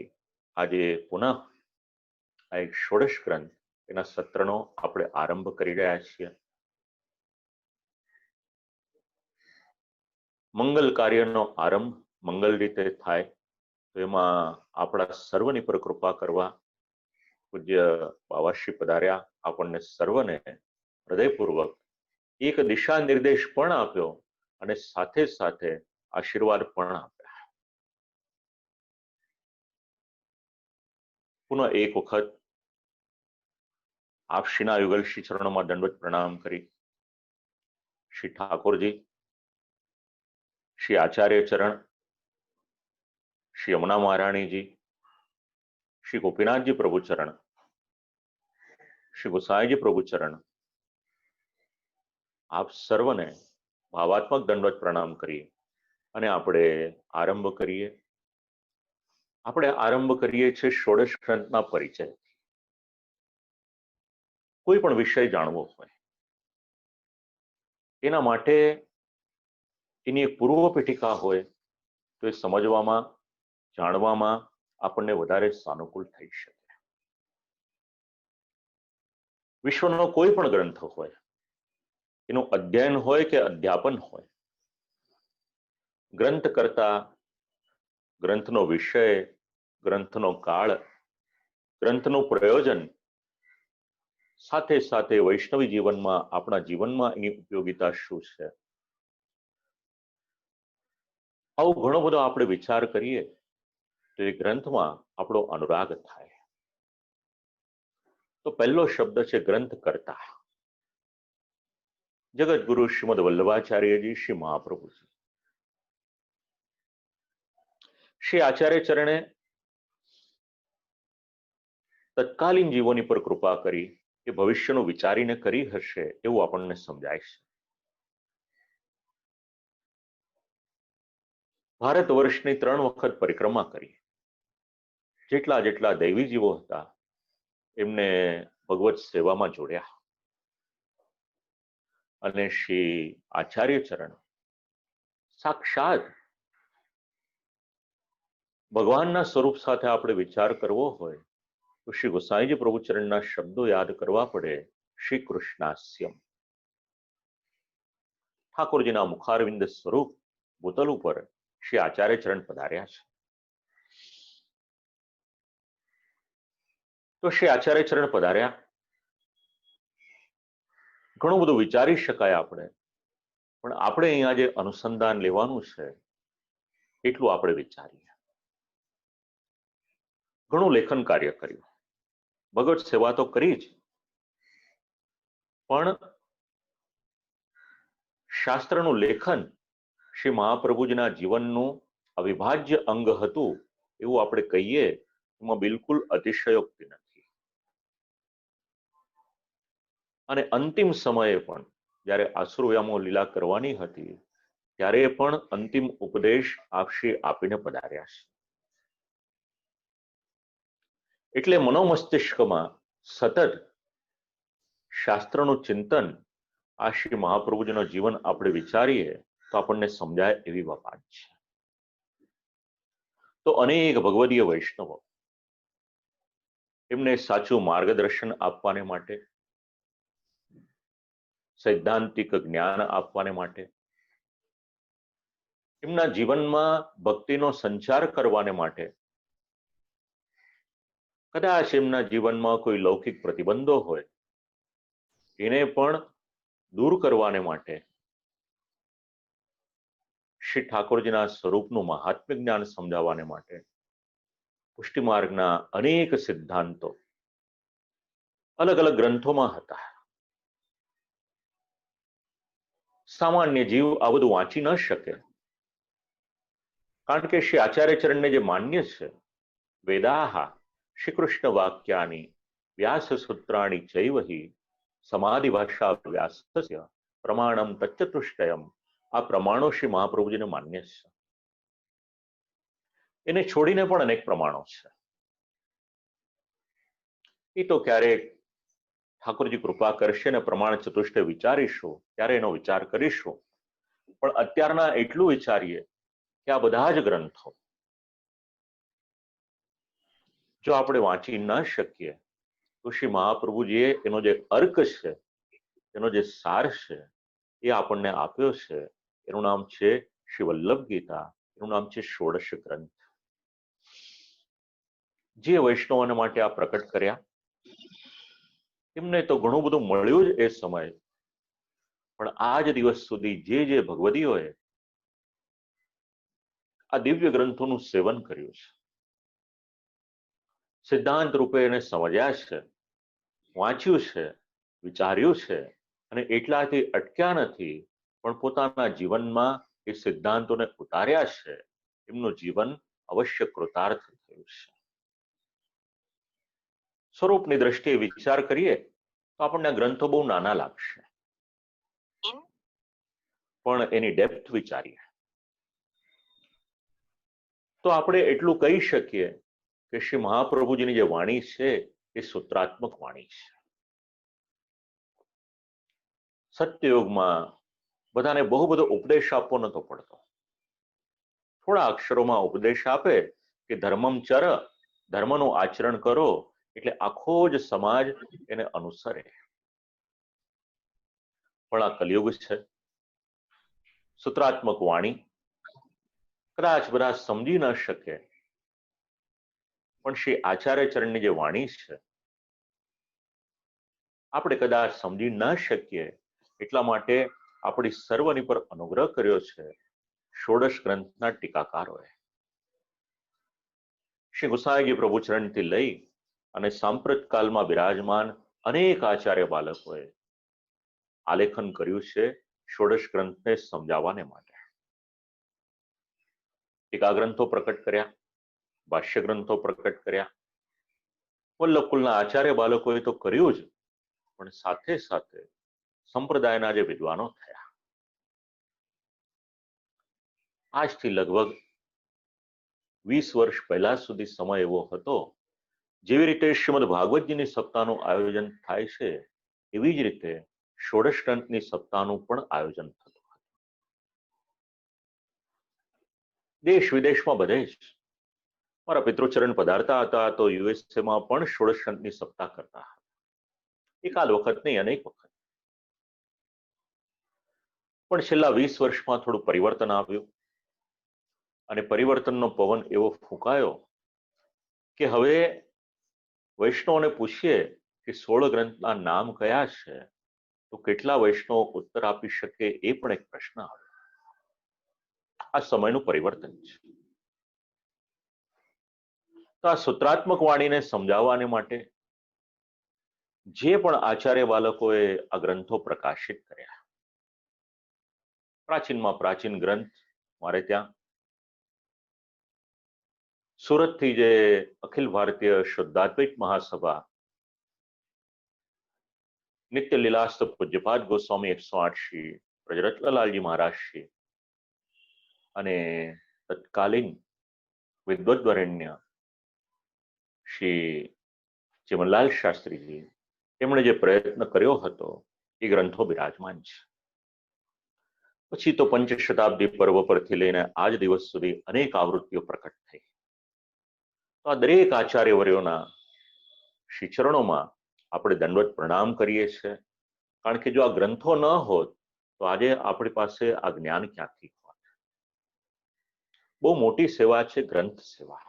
આજે પુનઃ આ એક ષોડશ ગ્રંથ એના સત્રનો આપણે આરંભ કરી રહ્યા છીએ. મંગલ કાર્યનો આરંભ મંગલ રીતે થાય તો એમાં આપણા સર્વની પર કૃપા કરવા પૂજ્ય બાવાશ્રી પધાર્યા. આપણને સર્વને હૃદયપૂર્વક એક દિશા નિર્દેશ પણ આપ્યો અને સાથે સાથે આશીર્વાદ પણ આપ્યા. પુનઃ એક વખત આપશ્રીના યુગલ શ્રી ચરણોમાં દંડવત પ્રણામ કરી શ્રી ઠાકોરજી, શ્રી આચાર્ય ચરણ, શ્રી યમુના મહારાણીજી, શ્રી ગોપીનાથજી પ્રભુચરણ, શ્રી ગુસાઈજી પ્રભુચરણ, આપ સર્વને ભાવાત્મક દંડવત પ્રણામ કરીએ અને આપણે આરંભ કરીએ. આપણે આરંભ કરીએ છીએ ષોડશ ગ્રંથના પરિચય. કોઈ પણ વિષય જાણવો હોય એના માટે એની એક પૂર્વ પીઠિકા હોય તો એ સમજવામાં, જાણવામાં આપણને વધારે સાનુકૂળ થઈ શકે. વિશ્વનો કોઈ પણ ગ્રંથ હોય, એનું અધ્યયન હોય કે અધ્યાપન હોય, ગ્રંથ કરતા ગ્રંથનો વિષય, ગ્રંથનો કાળ, ગ્રંથનું પ્રયોજન, સાથે સાથે વૈષ્ણવી જીવનમાં, આપણા જીવનમાં એની ઉપયોગિતા શું છે, આવું ઘણો બધો આપણે વિચાર કરીએ તો એ ગ્રંથમાં આપણો અનુરાગ થાય. તો પહેલો શબ્દ છે ગ્રંથ કરતા. જગતગુરુ શ્રીમદ વલ્લભાચાર્યજી, શ્રી મહાપ્રભુજી, શ્રી આચાર્ય ચરણે તત્કાલીન જીવોની પર કૃપા કરી એ ભવિષ્યનું વિચારીને કરી હશે એવું આપણને સમજાય છે. ભારત વર્ષની 3 વખત પરિક્રમા કરી. જેટલા જેટલા દૈવી જીવો હતા એમને ભગવત સેવામાં જોડ્યા અને શ્રી આચાર્ય ચરણ સાક્ષાત ભગવાનના સ્વરૂપ સાથે આપણે વિચાર કરવો હોય તો શ્રી ગોસાઈજી પ્રભુચરણના શબ્દો યાદ કરવા પડે. શ્રી કૃષ્ણાસ્યમ, ઠાકોરજીના મુખારવિંદ સ્વરૂપ ભૂતલ ઉપર શ્રી આચાર્ય ચરણ પધાર્યા છે. તો શ્રી આચાર્ય ચરણ પધાર્યા, ઘણું બધું વિચારી શકાય આપણે, પણ આપણે અહીંયા જે અનુસંધાન લેવાનું છે એટલું આપણે વિચારીએ. ઘણું લેખન કાર્ય કર્યું, ભગવત સેવા તો કરી જ, પણ શાસ્ત્રનું લેખન શ્રી મહાપ્રભુજીના જીવનનું અવિભાજ્ય અંગ હતું એવું આપણે કહીએ એમાં બિલકુલ અતિશયોક્તિ નથી. અને અંતિમ સમયે પણ જ્યારે આસુરવ્યામો લીલા કરવાની હતી ત્યારે પણ અંતિમ ઉપદેશ આપશ્રી આપીને પધાર્યા છે. એટલે મનોમસ્તિષ્કમાં સતત શાસ્ત્રનું ચિંતન, આ શ્રી મહાપ્રભુજીનું જીવન આપણે વિચારીએ તો આપણને સમજાય એવી વાત છે. તો અનેક ભગવદીય વૈષ્ણવો એમને સાચું માર્ગદર્શન આપવાને માટે, સૈદ્ધાંતિક જ્ઞાન આપવાને માટે, એમના જીવનમાં ભક્તિનો સંચાર કરવાને માટે, કદાચ એમના જીવનમાં કોઈ લૌકિક પ્રતિબંધો હોય એને પણ દૂર કરવાને માટે, શ્રી ઠાકોરજીના સ્વરૂપનું મહાત્મ્ય જ્ઞાન સમજાવવાને માટે પુષ્ટિ માર્ગના અનેક સિદ્ધાંતો અલગ અલગ ગ્રંથોમાં હતા. સામાન્ય જીવ આ બધું વાંચી ન શકે, કારણ કે શ્રી આચાર્ય ચરણને જે માન્ય છે, વેદાહા શ્રી કૃષ્ણ વાક્યાની વ્યાસ સૂત્રાણી ચૈવહી સમાધિ ભાષા વ્યાસસ્ય પ્રમાણમ તચ્ચતુષ્ટયમ, આ પ્રમાણો શ્રી મહાપ્રભુજીને માન્ય છે. એને છોડીને પણ અનેક પ્રમાણો છે. એ તો ક્યારેક ઠાકોરજી કૃપા કરશે ને પ્રમાણ ચતુષ્ટય વિચારીશું ત્યારે એનો વિચાર કરીશું. પણ અત્યારના એટલું વિચારીએ કે આ બધા જ ગ્રંથો જો આપણે વાંચી ન શકીએ તો શ્રી મહાપ્રભુજીએ એનો જે અર્ક છે, એનો જે સાર છે એ આપણને આપ્યો છે. એનું નામ છે શ્રી વલ્લભ ગીતા, એનું નામ છે ષોડશ ગ્રંથ. જે વૈષ્ણવોને માટે આ પ્રકટ કર્યા એમને તો ઘણું બધું મળ્યું જ એ સમયે, પણ આજ દિવસ સુધી જે જે ભગવદીઓએ આ દિવ્ય ગ્રંથોનું સેવન કર્યું છે, સિદ્ધાંત રૂપે એને સમજ્યા છે, વાંચ્યું છે, વિચાર્યું છે, અને એટલાથી અટક્યા નથી પણ પોતાના જીવનમાં એ સિદ્ધાંતોને ઉતાર્યા છે, એમનું જીવન અવશ્ય કૃતાર્થ થયું છે. સ્વરૂપની દ્રષ્ટિએ વિચાર કરીએ તો આપણને ગ્રંથો બહુ નાના લાગશે, પણ એની ડેપ્થ વિચારીએ તો આપણે એટલું કહી શકીએ કે શ્રી મહાપ્રભુજીની જે વાણી છે એ સૂત્રાત્મક વાણી છે. સત્યયુગમાં બધાને બહુ બધો ઉપદેશ આપવો નતો પડતો. થોડા અક્ષરોમાં ઉપદેશ આપે કે ધર્મમ ચર, ધર્મનું આચરણ કરો, એટલે આખો જ સમાજ એને અનુસરે. પણ આ કલયુગ છે, સૂત્રાત્મક વાણી કદાચ બધા સમજી ન શકે, પણ શ્રી આચાર્ય ચરણની જે વાણી છે આપણે કદાચ સમજી ન શકીએ, એટલા માટે આપણી સર્વની પર અનુગ્રહ કર્યો છે ષોડશ ગ્રંથના ટીકાકારોએ. શ્રી ગુસાઈજી પ્રભુચરણથી લઈ અને સાંપ્રત કાળમાં બિરાજમાન અનેક આચાર્ય બાલકોએ આલેખન કર્યું છે ષોડશ ગ્રંથને સમજાવવાને માટે. ટીકા ગ્રંથો પ્રકટ કર્યા, ભાષ્ય ગ્રંથો પ્રકટ કર્યા. વલ્લભકુલના આચાર્ય બાલકોએ તો કર્યું જ, પણ સાથે સાથે સંપ્રદાયના જે વિદ્વાનો થયા, આજથી લગભગ 20 વર્ષ પહેલા સુધી સમય એવો હતો, જેવી રીતે શ્રીમદ ભાગવતજીની સપ્તાહનું આયોજન થાય છે એવી જ રીતે ષોડશ ગ્રંથની સપ્તાહનું પણ આયોજન થતું હતું. દેશ વિદેશમાં બધે જ મારા પિતૃચરણ પધારતા હતા તો યુએસએમાં પણ ષોડશ ગ્રંથની સપ્તાહ કરતા હતા. એકાદ વખત નહીં, અનેક વખત. પણ છેલ્લા 20 વર્ષમાં થોડું પરિવર્તન આવ્યું અને પરિવર્તનનો પવન એવો ફૂંકાયો કે હવે વૈષ્ણવને પૂછીએ કે 16 ગ્રંથના નામ કયા છે તો કેટલા વૈષ્ણવ ઉત્તર આપી શકે એ પણ એક પ્રશ્ન આવે. આ સમયનું પરિવર્તન છે. તો આ સૂત્રાત્મક વાણીને સમજાવવાને માટે જે પણ આચાર્ય બાલકોએ આ ગ્રંથો પ્રકાશિત કર્યા, પ્રાચીનમાં પ્રાચીન ગ્રંથ મારે ત્યાં સુરતથી જે અખિલ ભારતીય શુદ્ધાદ્વૈત મહાસભા નિત્ય લીલાસ્ત પૂજ્યપાદ ગોસ્વામી 108 શ્રી બ્રજરાજલાલજી મહારાજ શ્રી અને તત્કાલીન વિદ્વદ્વરેણ્ય શ્રી ચિમનલાલ શાસ્ત્રીજી તેમણે જે પ્રયત્ન કર્યો હતો એ ગ્રંથો બિરાજમાન છે. પછી તો પંચશતાબ્દી પર્વ પરથી લઈને આજ દિવસ સુધી અનેક આવૃત્તિઓ પ્રકટ થઈ. તો આ દરેક આચાર્યવર્યોના શ્રી ચરણોમાં આપણે દંડવત પ્રણામ કરીએ છીએ, કારણ કે જો આ ગ્રંથો ન હોત તો આજે આપણી પાસે આ જ્ઞાન ક્યાંથી હોત. બહુ મોટી સેવા છે ગ્રંથ સેવા.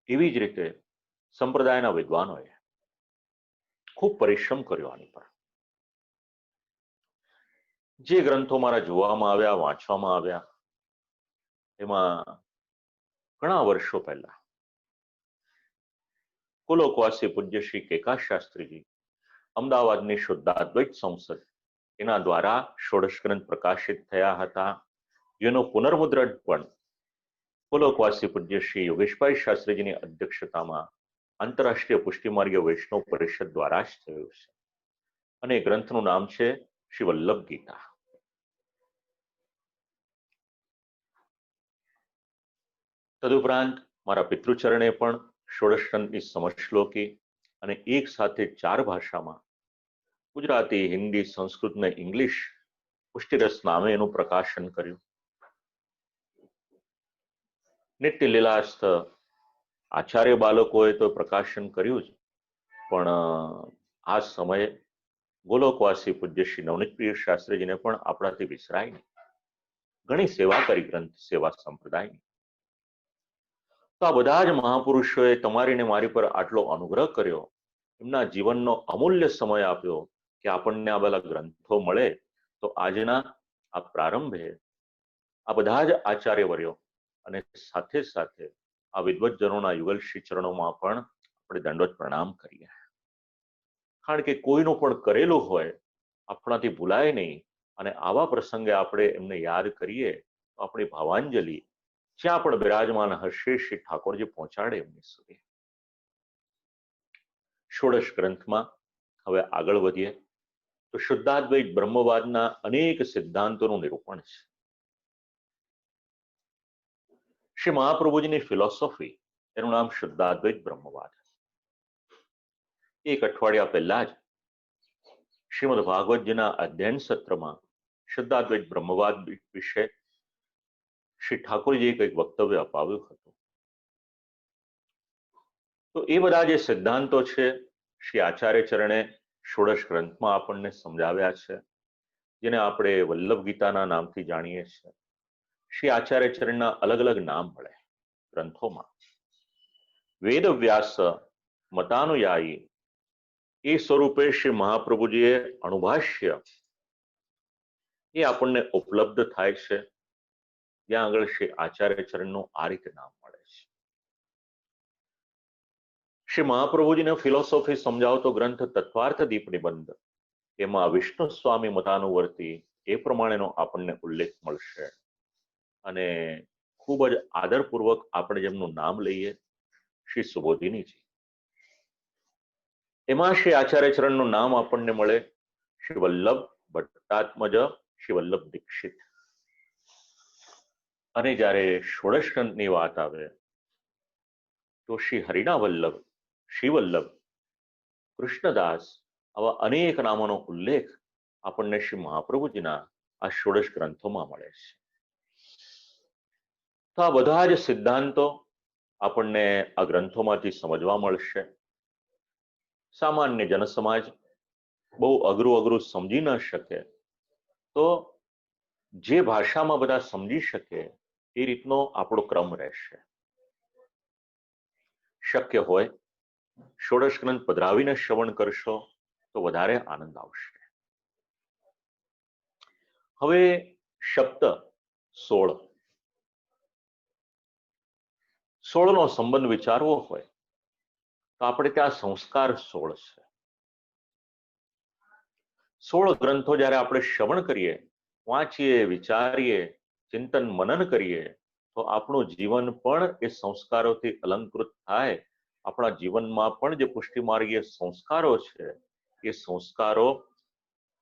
એવી જ રીતે સંપ્રદાયના વિદ્વાનોએ ખૂબ પરિશ્રમ કર્યો આની પર. જે ગ્રંથો મારા જોવામાં આવ્યા, વાંચવામાં આવ્યા, એમાં ઘણા વર્ષો પહેલા કુલોકવાસી પૂજ્ય શ્રી કેકા શાસ્ત્રીજી અમદાવાદની શુદ્ધાદ્વૈત સંસદ એના દ્વારા ષોડશ ગ્રંથ પ્રકાશિત થયા હતા, જેનો પુનર્મુદ્રણ પણ કુલોકવાસી પૂજ્ય શ્રી યોગેશભાઈ શાસ્ત્રીજીની અધ્યક્ષતામાં આંતરરાષ્ટ્રીય પુષ્ટિમાર્ગીય વૈષ્ણવ પરિષદ દ્વારા જ થયું છે. અને એ ગ્રંથનું નામ છે શ્રી વલ્લભ ગીતા. તદુપરાંત મારા પિતૃચરણે પણ ષોડશ ગ્રંથની સમશ્લોકી અને એક સાથે 4 ભાષામાં ગુજરાતી, હિન્દી, સંસ્કૃત અને ઇંગ્લિશ પુષ્ટિરસ નામે એનું પ્રકાશન કર્યું. નિત્ય લીલાસ્થ આચાર્ય બાલકોએ તો પ્રકાશન કર્યું જ, પણ આ સમયે ગોલોકવાસી પૂજ્ય શ્રી નવનીતપ્રિય શાસ્ત્રીજીને પણ આપણાથી વિસરાય નહીં. ઘણી સેવા કરી ગ્રંથ સેવા સંપ્રદાયની. તો આ બધા જ મહાપુરુષોએ તમારી ને મારી પર આટલો અનુગ્રહ કર્યો, એમના જીવનનો અમૂલ્ય સમય આપ્યો કે આપણને આ બધા ગ્રંથો મળે. તો આજના આ પ્રારંભે આ બધા જ આચાર્યવર્યો અને સાથે સાથે આ વિદ્વજ્જનોના યુગલ શ્રી ચરણોમાં પણ આપણે દંડવત પ્રણામ કરીએ. કારણ કે કોઈનું પણ કરેલું હોય આપણાથી ભૂલાય નહીં, અને આવા પ્રસંગે આપણે એમને યાદ કરીએ તો આપણી ભાવાંજલિ જ્યાં પણ બિરાજમાન હશે શ્રી ઠાકોરજી પહોંચાડે એમની સુધી. ષોડશ ગ્રંથમાં હવે આગળ વધીએ તો શુદ્ધાદ્વૈત બ્રહ્મવાદના અનેક સિદ્ધાંતોનું નિરૂપણ છે. શ્રી મહાપ્રભુજીની ફિલોસોફી, એનું નામ શુદ્ધાદ્વૈત બ્રહ્મવાદ. એક અઠવાડિયા પહેલા જ શ્રીમદ ભાગવતજીના અધ્યયન સત્રમાં શુદ્ધાદ્વૈત બ્રહ્મવાદ વિશે શ્રી ઠાકોરજીએ કંઈક વક્તવ્ય અપાવ્યું હતું. તો એ બધા જે સિદ્ધાંતો છે શ્રી આચાર્ય ચરણે ષોડશ ગ્રંથમાં આપણને સમજાવ્યા છે, જેને આપણે વલ્લભ ગીતાના નામથી જાણીએ છીએ. શ્રી આચાર્ય ચરણના અલગ અલગ નામ મળે ગ્રંથોમાં. વેદવ્યાસ મતાનુયાયી એ સ્વરૂપે શ્રી મહાપ્રભુજીએ અણુભાષ્ય એ આપણને ઉપલબ્ધ થાય છે, જ્યાં આગળ શ્રી આચાર્ય ચરણનું આ રીતે નામ મળે છે. શ્રી મહાપ્રભુજીને ફિલોસોફી સમજાવતો ગ્રંથ તત્વાર્થ દીપ નિબંધ, એમાં વિષ્ણુ સ્વામી મતાનુવર્તી એ પ્રમાણેનો આપણને ઉલ્લેખ મળશે. અને ખૂબ જ આદરપૂર્વક આપણે જેમનું નામ લઈએ શ્રી સુબોધિનીજી, એમાં શ્રી આચાર્ય ચરણનું નામ આપણને મળે શ્રી વલ્લભ ભટ્ટાત્મજ શ્રી વલ્લભ દીક્ષિત. અને જ્યારે ષોડશ ગ્રંથની વાત આવે તો શ્રી હરિના વલ્લભ, શ્રી વલ્લભ, કૃષ્ણદાસ આવા અનેક નામોનો ઉલ્લેખ આપણને શ્રી મહાપ્રભુજીના આ ષોડશ ગ્રંથોમાં મળે છે. તો આ બધા જ સિદ્ધાંતો આપણને આ ગ્રંથોમાંથી સમજવા મળશે. સામાન્ય જનસમાજ બહુ અઘરું સમજી ન શકે, તો જે ભાષામાં બધા સમજી શકે એ રીતનો આપણો ક્રમ રહેશે. શક્ય હોય ષોડશ ગ્રંથ પધરાવીને શ્રવણ કરશો તો વધારે આનંદ આવશે. હવે શબ્દ 16 નો સંબંધ વિચારવો હોય તો આપણે ત્યાં સંસ્કાર 16 છે. 16 ગ્રંથો જ્યારે આપણે શ્રવણ કરીએ, વાંચીએ, વિચારીએ, ચિંતન મનન કરીએ તો આપણું જીવન પણ એ સંસ્કારોથી અલંકૃત થાય. આપણા જીવનમાં પણ જે પુષ્ટિમાર્ગીય સંસ્કારો છે એ સંસ્કારો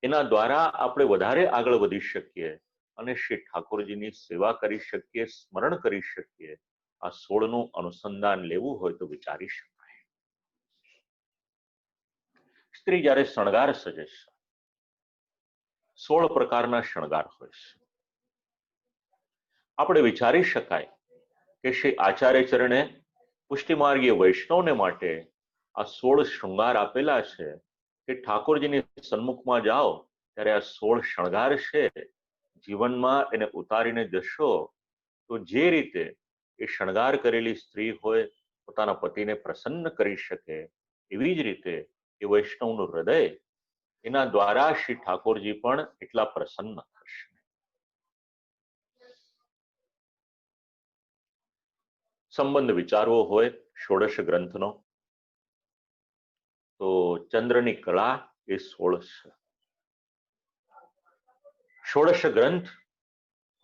એના દ્વારા આપણે વધારે આગળ વધી શકીએ અને શ્રી ઠાકોરજીની સેવા કરી શકીએ, સ્મરણ કરી શકીએ. આ 16નું અનુસંધાન લેવું હોય તો વિચારી શકાય. સ્ત્રી જ્યારે શણગાર સજે છે, 16 પ્રકારના શણગાર હોય છે. આપણે વિચારી શકાય કે શ્રી આચાર્ય ચરણે પુષ્ટિમાર્ગીય વૈષ્ણવને માટે આ 16 શૃંગાર આપેલા છે કે ઠાકોરજીની સન્મુખમાં જાઓ ત્યારે આ 16 શણગાર છે, જીવનમાં એને ઉતારીને જશો તો જે રીતે એ શણગાર કરેલી સ્ત્રી હોય પોતાના પતિને પ્રસન્ન કરી શકે, એવી જ રીતે એ વૈષ્ણવનું હૃદય એના દ્વારા શ્રી ઠાકોરજી પણ એટલા પ્રસન્ન થશે. સંબંધ વિચારવો હોય ષોડશ ગ્રંથનો તો ચંદ્રની કળા એ 16 છે. ષોડશ ગ્રંથ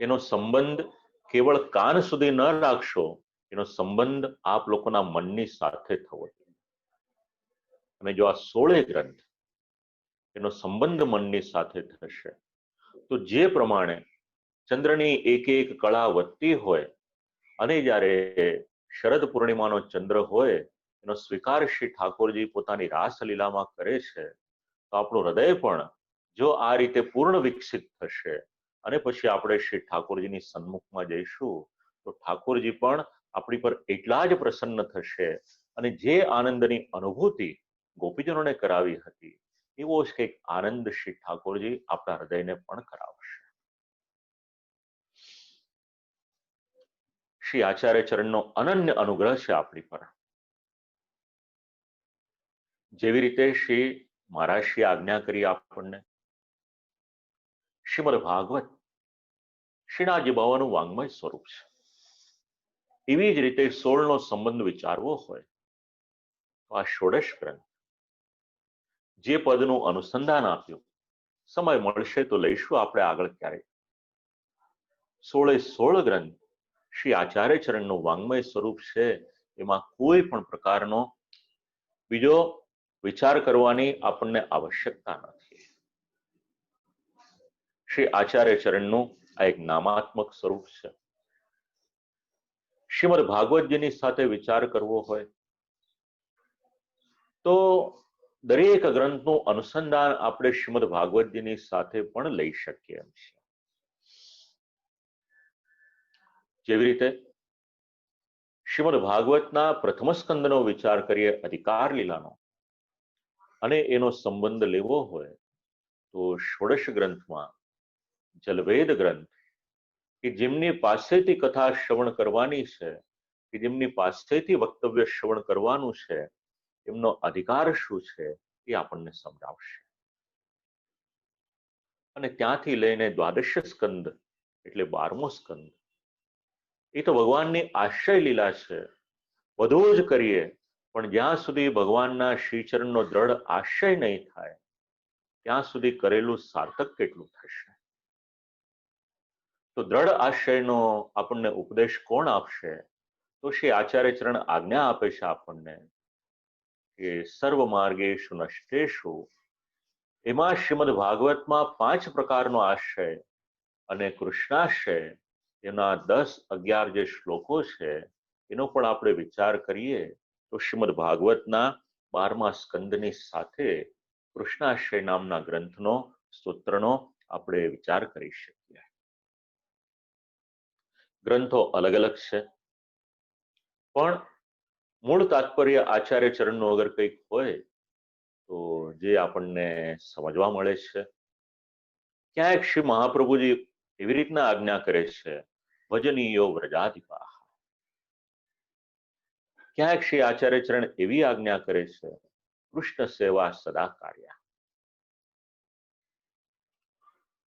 એનો સંબંધ કેવળ કાન સુધી ન રાખશો, એનો સંબંધ આપ લોકોના મનની સાથે થવો જોઈએ. અને જો આ 16 ગ્રંથ એનો સંબંધ મનની સાથે થશે તો જે પ્રમાણે ચંદ્રની એક એક કળા વધતી હોય અને જ્યારે શરદ પૂર્ણિમાનો ચંદ્ર હોય એનો સ્વીકાર શ્રી ઠાકોરજી પોતાની રાસલીલામાં કરે છે, તો આપણું હૃદય પણ જો આ રીતે પૂર્ણ વિકસિત થશે અને પછી આપણે શ્રી ઠાકોરજીની સન્મુખમાં જઈશું તો ઠાકોરજી પણ આપણી પર એટલા જ પ્રસન્ન થશે અને જે આનંદની અનુભૂતિ ગોપીજનોને કરાવી હતી એવો જ કંઈક આનંદ શ્રી ઠાકોરજી આપણા હૃદયને પણ કરાવશે. શ્રી આચાર્ય ચરણનો અનન્ય અનુગ્રહ છે આપણી પર. જેવી રીતે શ્રી મહારાજશ્રી આજ્ઞા કરી આપણને શ્રીમદ ભાગવત શ્રીનાથજી બાવાનું વાંગ્મય સ્વરૂપ છે, એવી જ રીતે 16નો સંબંધ વિચારવો હોય તો આ ષોડશ ગ્રંથ જે પદનું અનુસંધાન આપ્યું, સમય મળશે તો લઈશું આપણે આગળ ક્યારેક. 16 ગ્રંથ શ્રી આચાર્ય ચરણનું વાંગ્મય સ્વરૂપ છે, એમાં કોઈ પણ પ્રકારનો બીજો વિચાર કરવાની આપણને આવશ્યકતા નથી. શ્રી આચાર્ય ચરણનું આ એક નામાત્મક સ્વરૂપ છે. શ્રીમદ ભાગવતજીની સાથે વિચાર કરવો હોય તો દરેક ગ્રંથનું અનુસંધાન આપણે શ્રીમદ ભાગવતજીની સાથે પણ લઈ શકીએ એમ છે. જેવી રીતે શ્રીમદ ભાગવતના પ્રથમ સ્કંદનો વિચાર કરીએ, અધિકાર લીલાનો, અને એનો સંબંધ લેવો હોય તો ષોડશ ગ્રંથમાં જલવેદ ગ્રંથ કે જેમની પાસેથી કથા શ્રવણ કરવાની છે, કે જેમની પાસેથી વક્તવ્ય શ્રવણ કરવાનું છે, એમનો અધિકાર શું છે એ આપણને સમજાવશે. અને ત્યાંથી લઈને દ્વાદશ સ્કંદ એટલે 12મો સ્કંદ એ તો ભગવાનની આશ્રય લીલા છે. બધું જ કરીએ પણ જ્યાં સુધી ભગવાનના શ્રીચરણનો દ્રઢ આશ્રય નહીં થાય ત્યાં સુધી કરેલું સાર્થક કેટલું થશે. તો દ્રઢ આશ્રયનો આપણને ઉપદેશ કોણ આપશે? તો શ્રી આચાર્ય ચરણ આજ્ઞા આપે છે આપણને કે સર્વ માર્ગેષુ નષ્ટેષુ, એમાં શ્રીમદ ભાગવતમાં 5 પ્રકારનો આશ્રય અને કૃષ્ણાશ્રય એના 10-11 જે શ્લોકો છે એનો પણ આપણે વિચાર કરીએ તો શ્રીમદ ભાગવતના 12મા સ્કંદની સાથે કૃષ્ણાશ્રય નામના ગ્રંથનો, સ્તોત્રનો આપણે વિચાર કરી શકીએ. ગ્રંથો અલગ અલગ છે, પણ મૂળ તાત્પર્ય આચાર્ય ચરણનું અગર કંઈક હોય તો જે આપણને સમજવા મળે છે. ક્યાંક શ્રી મહાપ્રભુજી એવી રીતના આજ્ઞા કરે છે, ભજનીયો વ્રજાધિપા. ક્યાંક શ્રી આચાર્ય ચરણ એવી આજ્ઞા કરે છે, કૃષ્ણ સેવા સદા કાર્ય.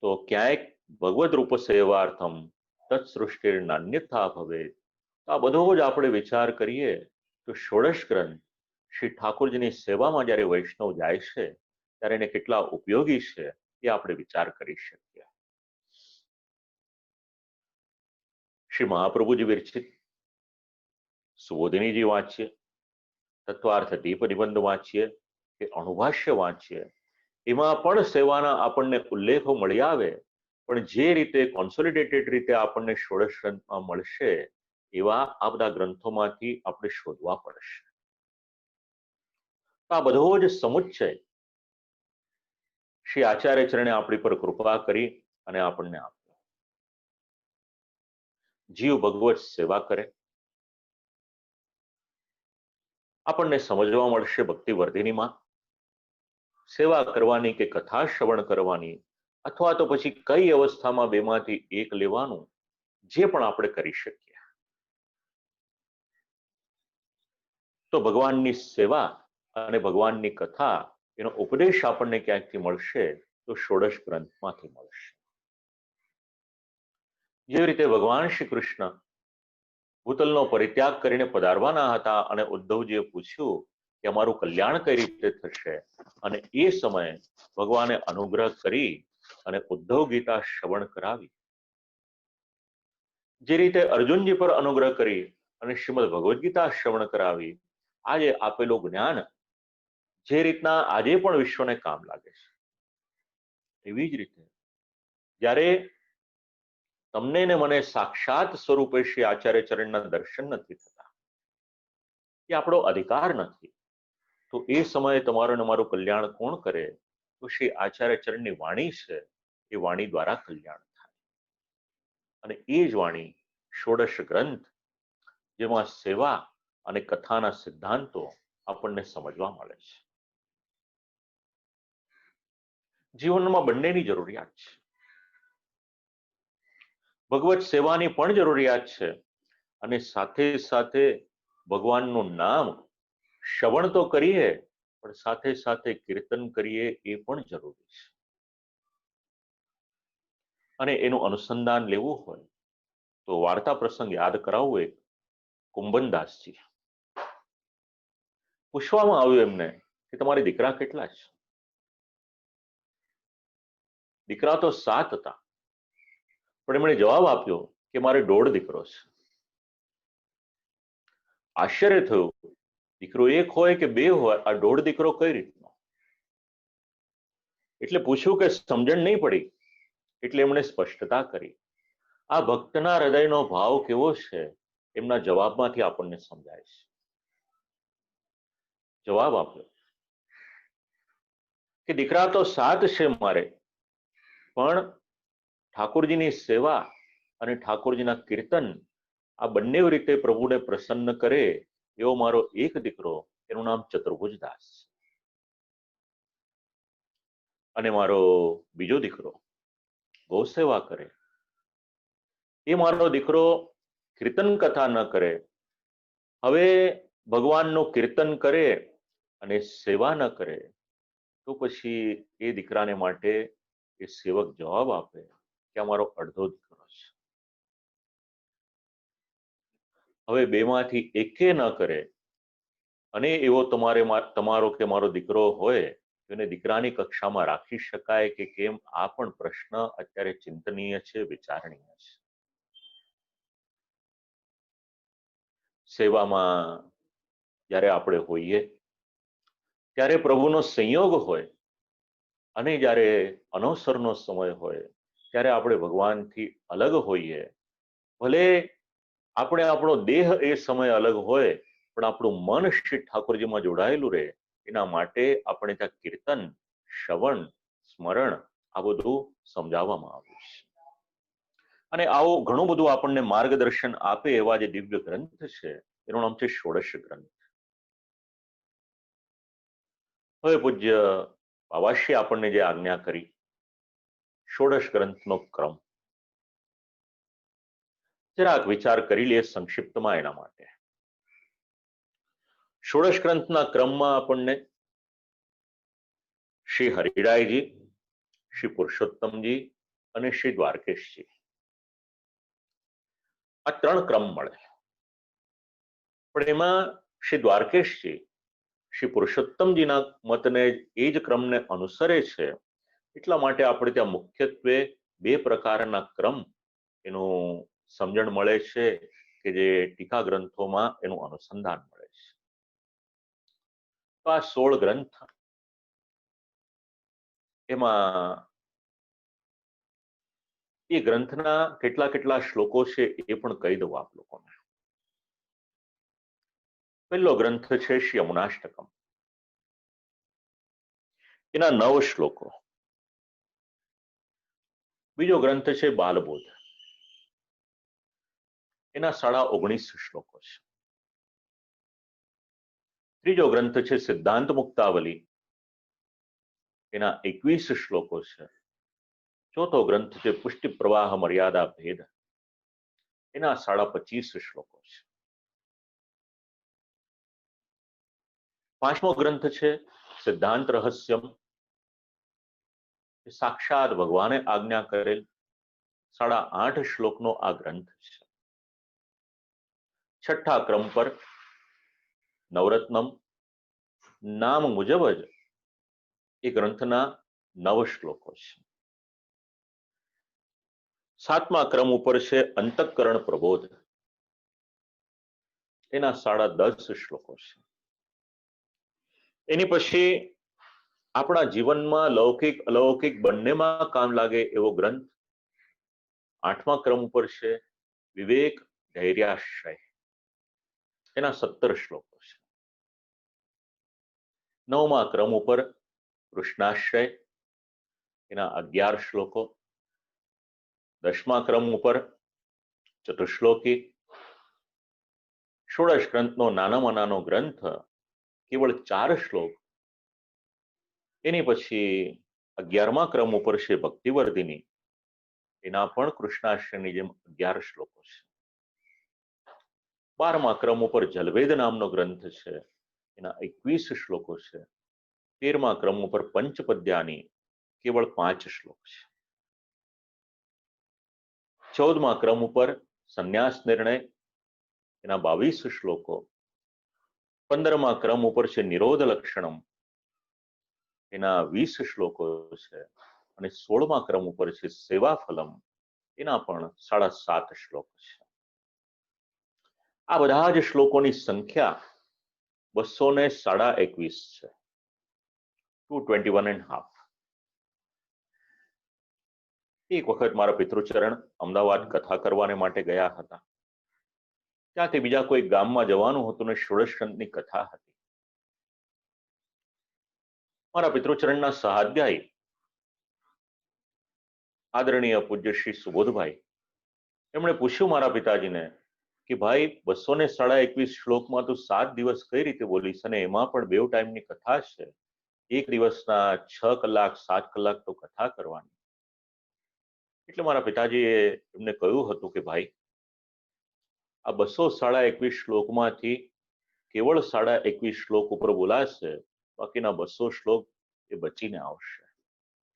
તો ક્યાંક ભગવદ રૂપ સેવાર્થમ તત્સૃષ્ટિર નાન્યથા ભવે. આ બધો જ આપણે વિચાર કરીએ તો ષોડશ ગ્રંથ શ્રી ઠાકોરજીની સેવામાં જ્યારે વૈષ્ણવ જાય છે ત્યારે એને કેટલા ઉપયોગી છે એ આપણે વિચાર કરી શકીએ. શ્રી મહાપ્રભુજી વિરચિત સુબોધિનીજી વાંચીએ, તત્વાર્થ દીપ નિબંધ વાંચીએ કે અણુભાષ્ય વાંચીએ, એમાં પણ સેવાના આપણને ઉલ્લેખો મળી આવે, પણ જે રીતે કોન્સોલિડેટેડ રીતે આપણને ષોડશ ગ્રંથમાં મળશે એવા આ બધા ગ્રંથોમાંથી આપણે શોધવા પડશે. આ બધો જ સમુચ્ચય શ્રી આચાર્ય ચરણે આપણી પર કૃપા કરી અને આપણને આપ્યો. જીવ ભગવત સેવા કરે, આપણને સમજવા મળશે ભક્તિવર્ધિનીમાં સેવા કરવાની કે કથા શ્રવણ કરવાની, અથવા તો પછી કઈ અવસ્થામાં બેમાંથી એક લેવાનું, જે પણ આપણે કરી શકીએ. તો ભગવાનની સેવા અને ભગવાનની કથા એનો ઉપદેશ આપણને ક્યાંકથી મળશે તો ષોડશ ગ્રંથમાંથી મળશે. જેવી રીતે ભગવાન શ્રી કૃષ્ણ ભૂતલનો પરિત્યાગ કરીને પધારવાના હતા અને ઉદ્ધવજીએ પૂછ્યું કે અમારું કલ્યાણ કઈ રીતે થશે, અને એ સમયે ભગવાને અનુગ્રહ કરી અને ઉદ્ધવ ગીતા શ્રવણ કરાવી. જે રીતે અર્જુનજી પર અનુગ્રહ કરી અને શ્રીમદ ભગવદ્ ગીતા શ્રવણ કરાવી, આજે આપેલું જ્ઞાન જે રીતના આજે પણ વિશ્વને કામ લાગે છે, એવી જ રીતે જ્યારે તમને ને મને સાક્ષાત સ્વરૂપે શ્રી આચાર્ય ચરણના દર્શન નથી થતા, એ આપણો અધિકાર નથી, તો એ સમયે તમારું ને મારું કલ્યાણ કોણ કરે? તો શ્રી આચાર્ય ચરણની વાણી છે, એ વાણી દ્વારા કલ્યાણ થાય. અને એ જ વાણી ષોડશ ગ્રંથ, જેમાં સેવા અને કથાના સિદ્ધાંતો આપણને સમજવા મળે છે. જીવનમાં બંનેની જરૂરિયાત છે. ભગવત સેવાની પણ જરૂરિયાત છે, અને સાથે સાથે ભગવાનનું નામ શ્રવણ તો કરીએ, પણ સાથે સાથે કીર્તન કરીએ એ પણ જરૂરી છે. અને એનું અનુસંધાન લેવું હોય તો વાર્તા પ્રસંગ યાદ કરાવવું. એક કુંભનદાસજી, પૂછવામાં આવ્યું એમને કે તમારી દીકરા કેટલા છે? દીકરા તો 7 હતા, પણ એમણે જવાબ આપ્યો કે મારે 1.5 દીકરો છે. આશ્ચર્ય થયું, દીકરો 1 હોય કે 2 હોય, આ 1.5 દીકરો કઈ રીતનો? એટલે પૂછ્યું કે સમજણ નહીં પડી, એટલે એમણે સ્પષ્ટતા કરી. આ ભક્તના હૃદયનો ભાવ કેવો છે એમના જવાબમાંથી આપણને સમજાય છે. જવાબ આપ્યો કે દીકરા તો 7 છે મારે, પણ ઠાકોરજીની સેવા અને ઠાકોરજીના કીર્તન આ બંને રીતે પ્રભુને પ્રસન્ન કરે એવો મારો એક દીકરો, એનું નામ ચતુર્ભુજદાસ, અને મારો બીજો દીકરો ગૌ સેવા કરે. એ મારો દીકરો કીર્તન કથા ન કરે, હવે ભગવાનનું કીર્તન કરે અને સેવા ન કરે તો પછી એ દીકરાને માટે એ સેવક જવાબ આપે કે અમારો અડધો દીકરો છે. હવે બેમાંથી એકે ન કરે, અને એવો તમારો કે મારો દીકરો હોય એને દીકરાની કક્ષામાં રાખી શકાય કે કેમ, આ પણ પ્રશ્ન અત્યારે ચિંતનીય છે, વિચારણીય છે. સેવામાં જ્યારે આપણે હોઈએ ત્યારે પ્રભુનો સંયોગ હોય, અને જ્યારે અનવસરનો સમય હોય ત્યારે આપણે ભગવાનથી અલગ હોઈએ. ભલે આપણે આપણો દેહ એ સમય અલગ હોય, પણ આપણું મન શ્રી ઠાકોરજીમાં જોડાયેલું રહે, એના માટે આપણે ત્યાં કીર્તન શ્રવણ, સ્મરણ આ બધું સમજાવવામાં આવ્યું છે. અને આવો ઘણું બધું આપણને માર્ગદર્શન આપે એવા જે દિવ્ય ગ્રંથ છે એનું નામ છે ષોડશ ગ્રંથ. હવે પૂજ્ય બાવાશ્રી આપણને જે આજ્ઞા કરી ષોડશ ગ્રંથનો ક્રમ જરાક વિચાર કરી લઈએ સંક્ષિપ્તમાં. એના માટે ષોડશ ગ્રંથના ક્રમમાં આપણને શ્રી હરિરાયજી, શ્રી પુરુષોત્તમજી અને શ્રી દ્વારકેશજી આ ત્રણ ક્રમ મળે. પણ એમાં શ્રી દ્વારકેશજી શ્રી પુરુષોત્તમજીના મતને એ જ ક્રમને અનુસરે છે. એટલા માટે આપણે ત્યાં મુખ્યત્વે બે પ્રકારના ક્રમ એનું સમજણ મળે છે કે જે ટીકા ગ્રંથોમાં એનું અનુસંધાન મળે છે. તો આ 16 ગ્રંથ એમાં એ ગ્રંથના કેટલા શ્લોકો છે એ પણ કહી દઉં આપ લોકોને. પહેલો ગ્રંથ છે શ્રી યમુનાષ્ટકમ, એના 9 શ્લોકો. બીજો ગ્રંથ છે બાલબોધ, એના 19.5 શ્લોકો છે. ત્રીજો ગ્રંથ છે સિદ્ધાંત મુક્તાવલી, એના 21 શ્લોકો છે. ચોથો ગ્રંથ છે પુષ્ટિ પ્રવાહ મર્યાદા ભેદ, એના 25.5 શ્લોકો છે. પાંચમો ગ્રંથ છે સિદ્ધાંત રહસ્યમ, સાક્ષાત ભગવાને આજ્ઞા કરેલ 8.5 શ્લોકનો આ ગ્રંથ છે. છઠ્ઠા ક્રમ પર નવરત્નમ નામ મુજબ જ એ ગ્રંથના 9 શ્લોકો છે. સાતમા ક્રમ ઉપર છે અંતઃકરણ પ્રબોધ, એના 10.5 શ્લોકો છે. એની પછી આપણા જીવનમાં લૌકિક અલૌકિક બંનેમાં કામ લાગે એવો ગ્રંથ 8મા ક્રમ ઉપર છે વિવેક ધૈર્યાશ્રય, એના 17 શ્લોકો છે. 9મા ક્રમ ઉપર કૃષ્ણાશ્રય, એના 11 શ્લોકો. 10મા ક્રમ ઉપર ચતુશ્લોકી. ષોડશ ગ્રંથનો નાનામાં નાનો ગ્રંથ કેવળ 4 શ્લોક. એની પછી 11મા ક્રમ ઉપર છે ભક્તિવર્ધિની, એના પણ કૃષ્ણાશ્રયની જેમ 11 શ્લોકો છે. 12મા ક્રમ ઉપર જલવેદ નામનો ગ્રંથ છે, એના 21 શ્લોકો છે. 13મા ક્રમ ઉપર પંચપદ્યાની કેવળ 5 શ્લોક છે. 14મા ક્રમ ઉપર સંન્યાસ નિર્ણય, એના 22 શ્લોકો. 15મા ક્રમ ઉપર છે નિરોધ લક્ષણમ, એના 20 શ્લોકો છે. અને 16મા ક્રમ ઉપર છે સેવા ફલમ, એના પણ 7.5 શ્લોક છે. આ બધા જ શ્લોકોની સંખ્યા 221 છે, 221.5. એક વખત મારા પિતૃચરણ અમદાવાદ કથા કરવાને માટે ગયા હતા. ત્યાંથી બીજા કોઈ ગામમાં જવાનું હતું ને ષોડશ ગ્રંથની કથા હતી. મારા પિતૃચરણના સહાધ્યાયી આદરણીય પૂજ્ય શ્રી સુબોધભાઈ, એમણે પૂછ્યું મારા પિતાજીને કે ભાઈ 221 શ્લોકમાં તું 7 દિવસ કઈ રીતે બોલીશ, અને એમાં પણ 2 ટાઈમની કથા છે, એક દિવસના 6 કલાક 7 કલાક તો કથા કરવાની. એટલે મારા પિતાજીએ એમને કહ્યું હતું કે ભાઈ આ 221 શ્લોકમાંથી કેવળ 21 શ્લોક ઉપર બોલાશે, બાકીના 200 શ્લોક એ બચીને આવશે.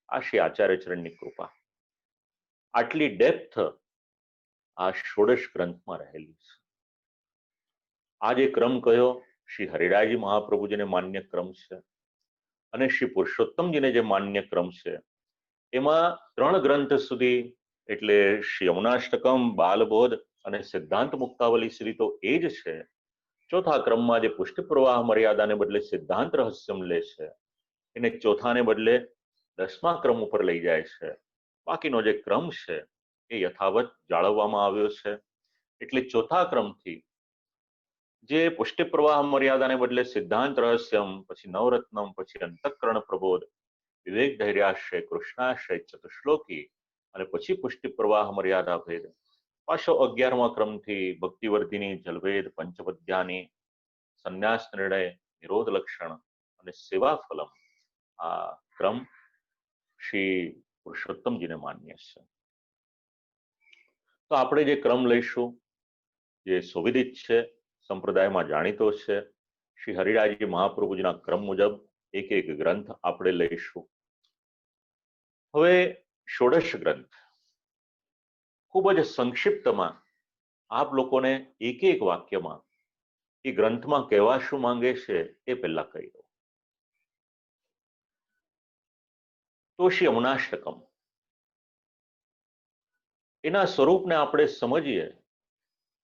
આ શ્રી આચાર્યચરણની કૃપા. આટલી ડેપ્થ આ ષોડશ ગ્રંથમાં રહેલી છે. આ જે ક્રમ કયો શ્રી હરિરાયજી મહાપ્રભુજીને માન્ય ક્રમ છે અને શ્રી પુરુષોત્તમજીને જે માન્ય ક્રમ છે, એમાં 3 ગ્રંથ સુધી એટલે શ્રી યમુનાષ્ટકમ, બાલબોધ અને સિદ્ધાંત મુક્તાવલી શ્રી તો એ જ છે. ચોથા ક્રમમાં જે પુષ્ટિ પ્રવાહ મર્યાદાને બદલે સિદ્ધાંત રહસ્યમ લે છે, એને ચોથાને બદલે 10મા ક્રમ ઉપર લઈ જાય છે. બાકીનો જે ક્રમ છે એ યથાવત જાળવવામાં આવ્યો છે. એટલે ચોથા ક્રમથી જે પુષ્ટિ પ્રવાહ મર્યાદાને બદલે સિદ્ધાંત રહસ્યમ, પછી નવરત્નમ, પછી અંતઃકરણ પ્રબોધ, વિવેક ધૈર્યાશ્રય કૃષ્ણાશ્રય ચતુશ્લોકી અને પછી પુષ્ટિ પ્રવાહ મર્યાદા ભેદ. પાછો 11મા ક્રમથી ભક્તિવર્ધિની જલભેદ પંચપદ્યાની સંન્યાસ નિર્ણય નિરોધ લક્ષણ અને સેવા ફલમ આ ક્રમ શ્રી પુરુષોત્તમજીને માન્ય છે. તો આપણે જે ક્રમ લઈશું જે સુવિદિત છે, સંપ્રદાયમાં જાણીતો છે, શ્રી હરિરાયજી મહાપ્રભુજીના ક્રમ મુજબ એક એક ગ્રંથ આપણે લઈશું. હવે ષોડશ ગ્રંથ ખૂબ જ સંક્ષિપ્તમાં આપ લોકોને એક એક વાક્યમાં એ ગ્રંથમાં કહેવા શું માંગે છે એ પહેલા કહી દો. તો શ્રી અમનાષ્ટકમ એના સ્વરૂપને આપણે સમજીએ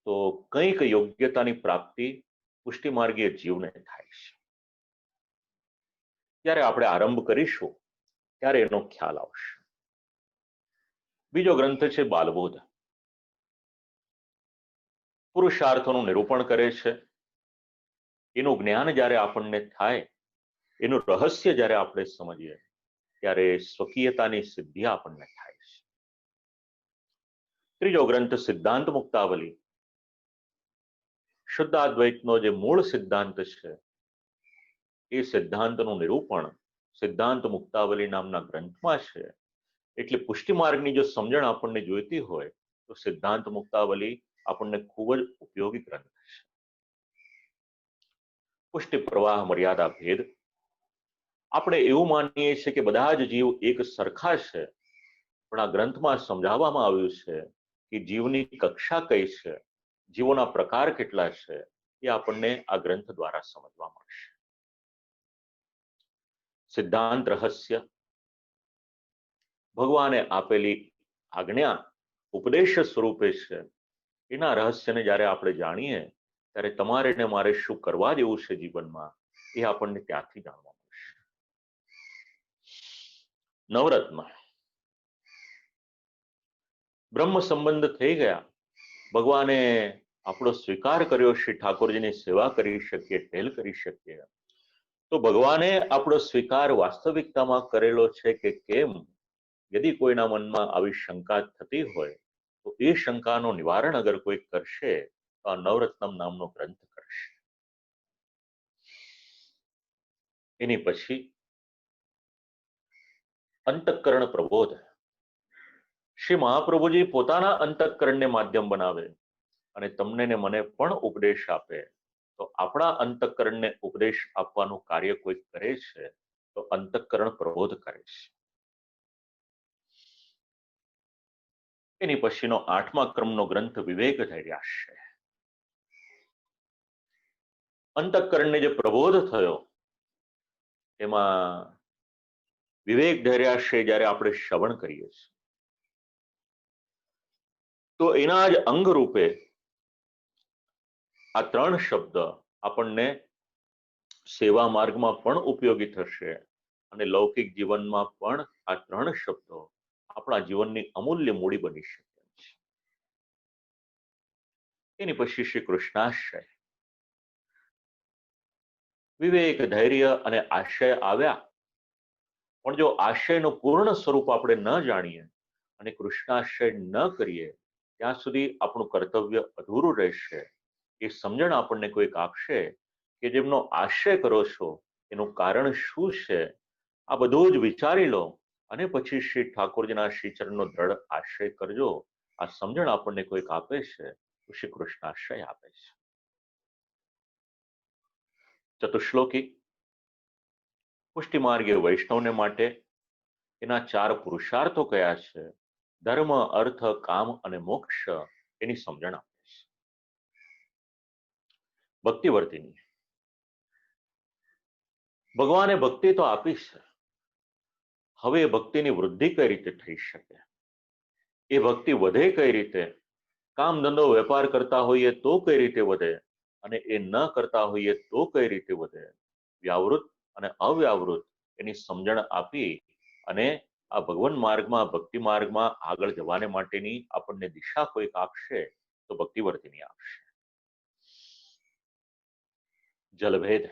તો કંઈક યોગ્યતાની પ્રાપ્તિ પુષ્ટિમાર્ગીય જીવને થાય છે. જ્યારે આપણે આરંભ કરીશું ત્યારે એનો ખ્યાલ આવશે. બીજો ગ્રંથ છે બાલબોધ. પુરુષાર્થોનું નિરૂપણ કરે છે. એનું જ્ઞાન જ્યારે આપણને થાય, એનું રહસ્ય જ્યારે આપણે સમજીએ ત્યારે સ્વકીયતાની સિદ્ધિ આપણને થાય છે. ત્રીજો ગ્રંથ સિદ્ધાંત મુક્તાવલી. શુદ્ધાદ્વૈતનો જે મૂળ સિદ્ધાંત છે એ સિદ્ધાંતનું નિરૂપણ સિદ્ધાંત મુક્તાવલી નામના ગ્રંથમાં છે. એટલે પુષ્ટિમાર્ગની જો સમજણ આપણને જોઈતી હોય તો સિદ્ધાંત મુક્તાવલી આપણને ખૂબ જ ઉપયોગી ગ્રંથ છે. પુષ્ટિ પ્રવાહ મર્યાદા ભેદ. આપણે એવું માનીએ છીએ કે બધા જ જીવ એક સરખા છે, પણ આ ગ્રંથમાં સમજાવવામાં આવ્યું છે કે જીવની કક્ષા કઈ છે, જીવોના પ્રકાર કેટલા છે, એ આપણને આ ગ્રંથ દ્વારા સમજવા મળશે. સિદ્ધાંત રહસ્ય. ભગવાને આપેલી આજ્ઞા ઉપદેશ સ્વરૂપે છે. એના રહસ્યને જ્યારે આપણે જાણીએ ત્યારે તમારે ને મારે શું કરવા જેવું છે જીવનમાં એ આપણને ત્યાંથી જાણવા મળશે. નવરત્ન. બ્રહ્મ સંબંધ થઈ ગયા, ભગવાને આપણો સ્વીકાર કર્યો, શ્રી ઠાકોરજીની સેવા કરી શકીએ, ટેલ કરી શકીએ. તો ભગવાને આપણો સ્વીકાર વાસ્તવિકતામાં કરેલો છે કે કેમ, યદિ કોઈના મનમાં આવી શંકા થતી હોય તો એ શંકાનું નિવારણ અગર કોઈ કરશે તો આ નવરત્નમ નામનો ગ્રંથ કરશે. એની પછી અંતઃકરણ પ્રબોધ. શ્રી મહાપ્રભુજી પોતાના અંતઃકરણને માધ્યમ બનાવે અને તમને ને મને પણ ઉપદેશ આપે. તો આપણા અંતઃકરણને ઉપદેશ આપવાનું કાર્ય કોઈ કરે છે તો અંતઃકરણ પ્રબોધ કરે છે. એની પછીનો 8મા ક્રમનો ગ્રંથ વિવેક ધૈર્યાશ્રય. અંતઃકરણને જે પ્રબોધ થયો એમાં વિવેક ધૈર્યાશ્રય જ્યારે આપણે શ્રવણ કરીએ છીએ તો એના જ અંગ રૂપે આ 3 શબ્દ આપણને સેવા માર્ગમાં પણ ઉપયોગી થશે અને લૌકિક જીવનમાં પણ આ 3 શબ્દો આપણા જીવનની અમૂલ્ય મૂડી બની શકે છે. એની પછી શ્રી કૃષ્ણાશ્રય. વિવેક ધૈર્ય અને આશય આવ્યા, પણ જો આશયનું પૂર્ણ સ્વરૂપ આપણે ન જાણીએ અને કૃષ્ણાશ્રય ન કરીએ ત્યાં સુધી આપણું કર્તવ્ય અધૂરું રહેશે. એ સમજણ આપણને કોઈક આપશે કે જેમનો આશય કરો છો એનું કારણ શું છે, આ બધું જ વિચારી લો અને પછી શ્રી ઠાકોરજીના શ્રી ચરણનો દ્રઢ આશ્રય કરજો. આ સમજણ આપણને કોઈક આપે છે તો શ્રી કૃષ્ણાશ્રય આપે છે. ચતુશ્લોકી. પુષ્ટિમાર્ગીય વૈષ્ણવને માટે એના 4 પુરુષાર્થો કયા છે, ધર્મ, અર્થ, કામ અને મોક્ષ, એની સમજણ આપે છે. ભક્તિવર્ધિની. ભગવાને ભક્તિ તો આપી છે, હવે એ ભક્તિની વૃદ્ધિ કઈ રીતે થઈ શકે, એ ભક્તિ વધે કઈ રીતે, કામ ધંધો વેપાર કરતા હોઈએ તો કઈ રીતે વધે અને એ ન કરતા હોઈએ તો કઈ રીતે વધે, વ્યાવૃત અને અવ્યાવૃત એની સમજણ આપી અને આ ભગવાન માર્ગમાં ભક્તિ માર્ગમાં આગળ જવાને માટેની આપણને દિશા કોઈક આપશે તો ભક્તિવર્ધિની આપશે. જલભેદ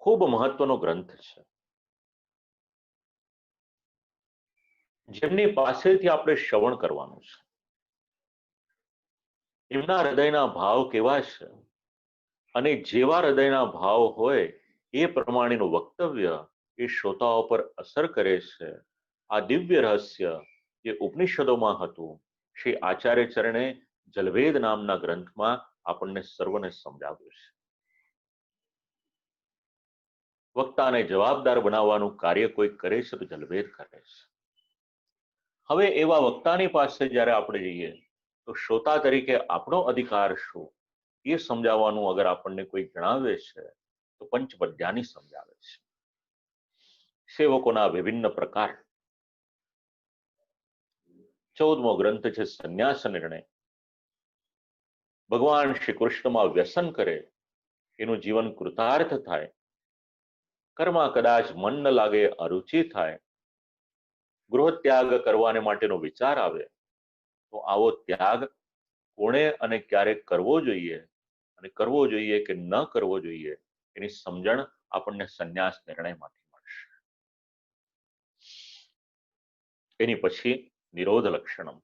ખૂબ મહત્વનો ગ્રંથ છે. જેમની પાસેથી આપણે શ્રવણ કરવાનું છે, એમના હૃદયના ભાવ કેવા છે, અને જેવા હૃદયના ભાવ હોય એ પ્રમાણેનું વક્તવ્ય એ શ્રોતાઓ પર અસર કરે છે. આ દિવ્ય રહસ્ય જે ઉપનિષદોમાં હતું, શ્રી આચાર્ય ચરણે જલભેદ નામના ગ્રંથમાં આપણને સર્વને સમજાવ્યું છે. વક્તાને જવાબદાર બનાવવાનું કાર્ય કોઈ કરે છે તો જલભેદ કરે છે. હવે એવા વક્તાની પાસે જ્યારે આપણે જઈએ તો શ્રોતા તરીકે આપણો અધિકાર શું એ સમજાવવાનું અગર આપણને કોઈ જણાવે છે તો પંચપદ્યાની સમજાવે છે. સેવકોના વિભિન્ન પ્રકાર. 14મો ગ્રંથ છે સંન્યાસ નિર્ણય. ભગવાન શ્રી કૃષ્ણમાં વ્યસન કરે, એનું જીવન કૃતાર્થ થાય, કર્મમાં કદાચ મન ન લાગે, અરુચિ થાય, ગૃહ ત્યાગ કરવાને માટેનો વિચાર આવે, તો આવો ત્યાગ કોણે અને ક્યારે કરવો જોઈએ, અને કરવો જોઈએ કે ન કરવો જોઈએ, એની સમજણ આપણને સંન્યાસ નિર્ણયમાંથી મળશે. એની પછી નિરોધ લક્ષણમ.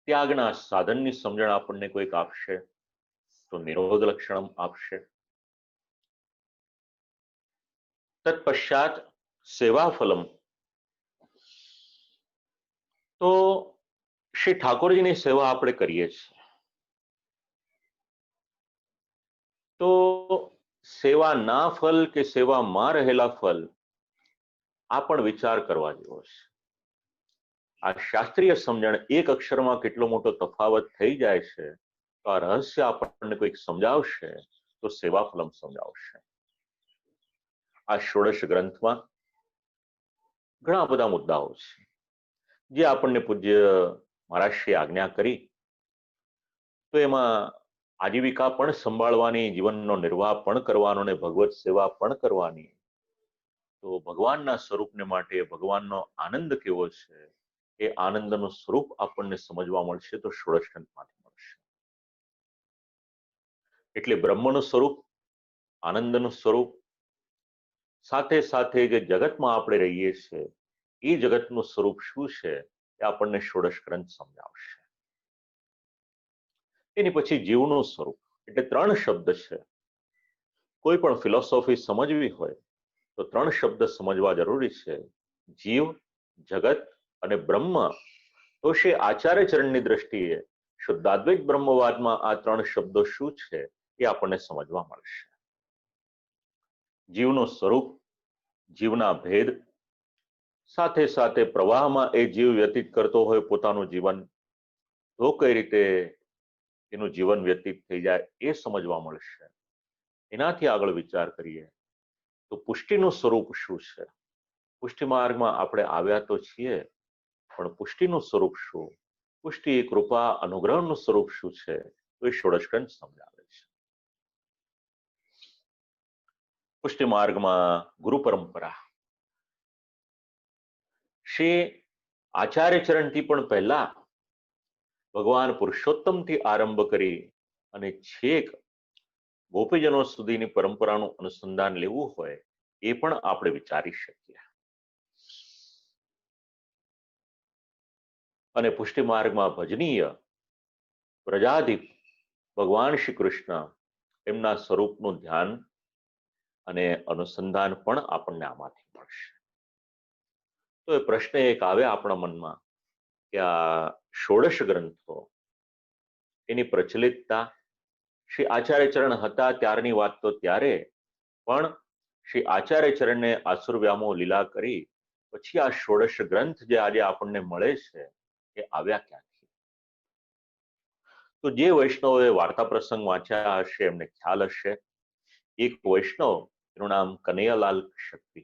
ત્યાગના સાધનની સમજણ આપણને કોઈક આપશે તો નિરોધ લક્ષણમ આપશે. તત્પશ્ચાત સેવા ફલમ. તો શ્રી ઠાકોરજીની સેવા આપણે કરીએ છીએ તો સેવાના ફલ કે સેવામાં રહેલા ફલ આ પણ વિચાર કરવા જેવો છે. આ શાસ્ત્રીય સમજણ એક અક્ષરમાં કેટલો મોટો તફાવત થઈ જાય છે, તો આ રહસ્ય આપણને કોઈક સમજાવશે તો સેવા ફલમ સમજાવશે. આ ષોડશ ગ્રંથમાં ઘણા બધા મુદ્દાઓ છે જે આપણને પૂજ્ય મહારાજશ્રીએ આજ્ઞા કરી. તો એમાં આજીવિકા પણ સંભાળવાની, જીવનનો નિર્વાહ પણ કરવાનો અને ભગવત સેવા પણ કરવાની. તો ભગવાનના સ્વરૂપને માટે ભગવાનનો આનંદ કેવો છે એ આનંદનું સ્વરૂપ આપણને સમજવા મળશે તો ષોડશ ગ્રંથમાંથી મળશે. એટલે બ્રહ્મનું સ્વરૂપ, આનંદનું સ્વરૂપ, સાથે સાથે જે જગતમાં આપણે રહીએ છીએ એ જગતનું સ્વરૂપ શું છે એ આપણને ષોડશ ગ્રંથ સમજાવશે. એની પછી જીવનું સ્વરૂપ, એટલે 3 શબ્દ છે. કોઈ પણ ફિલોસોફી સમજવી હોય તો 3 શબ્દ સમજવા જરૂરી છે: જીવ, જગત અને બ્રહ્મ. તો શ્રી આચાર્ય ચરણની દ્રષ્ટિએ શુદ્ધાદ્વૈત બ્રહ્મવાદમાં આ 3 શબ્દો શું છે એ આપણને સમજવા મળશે. જીવનું સ્વરૂપ, જીવના ભેદ, સાથે સાથે પ્રવાહમાં એ જીવ વ્યતીત કરતો હોય પોતાનું જીવન, તો કઈ રીતે એનું જીવન વ્યતીત થઈ જાય એ સમજવા મળશે. એનાથી આગળ વિચાર કરીએ તો પુષ્ટિનું સ્વરૂપ શું છે. પુષ્ટિ માર્ગમાં આપણે આવ્યા તો છીએ, પણ પુષ્ટિનું સ્વરૂપ શું, પુષ્ટિ, કૃપા, અનુગ્રહનું સ્વરૂપ શું છે તો એ ષોડશ ગ્રંથ સમજાવે છે. પુષ્ટિ માર્ગમાં ગુરુ પરંપરા. શ્રી આચાર્ય ચરણથી પણ પહેલા ભગવાન પુરુષોત્તમથી આરંભ કરી અને છેક ગોપીજનો સુધીની પરંપરાનું અનુસંધાન લેવું હોય એ પણ આપણે વિચારી શકીએ. અને પુષ્ટિ માર્ગમાં ભજનીય પ્રજાધિપ ભગવાન શ્રી કૃષ્ણ, એમના સ્વરૂપનું ધ્યાન અને અનુસંધાન પણ આપણને આમાંથી મળશે. તો એ પ્રશ્ન એક આવે આપણા મનમાં કે આ ષોડશ ગ્રંથો એની પ્રચલિતતા, શ્રી આચાર્ય ચરણ હતા ત્યારની વાત તો ત્યારે, પણ શ્રી આચાર્ય ચરણને આસુર વ્યામો લીલા કરી પછી આ ષોડશ ગ્રંથ જે આજે આપણને મળે છે એ આવ્યા ક્યાંથી? તો જે વૈષ્ણવોએ વાર્તા પ્રસંગ વાંચ્યા હશે એમને ખ્યાલ હશે. એક વૈષ્ણવ, એનું નામ કનૈયાલાલ શક્તિ,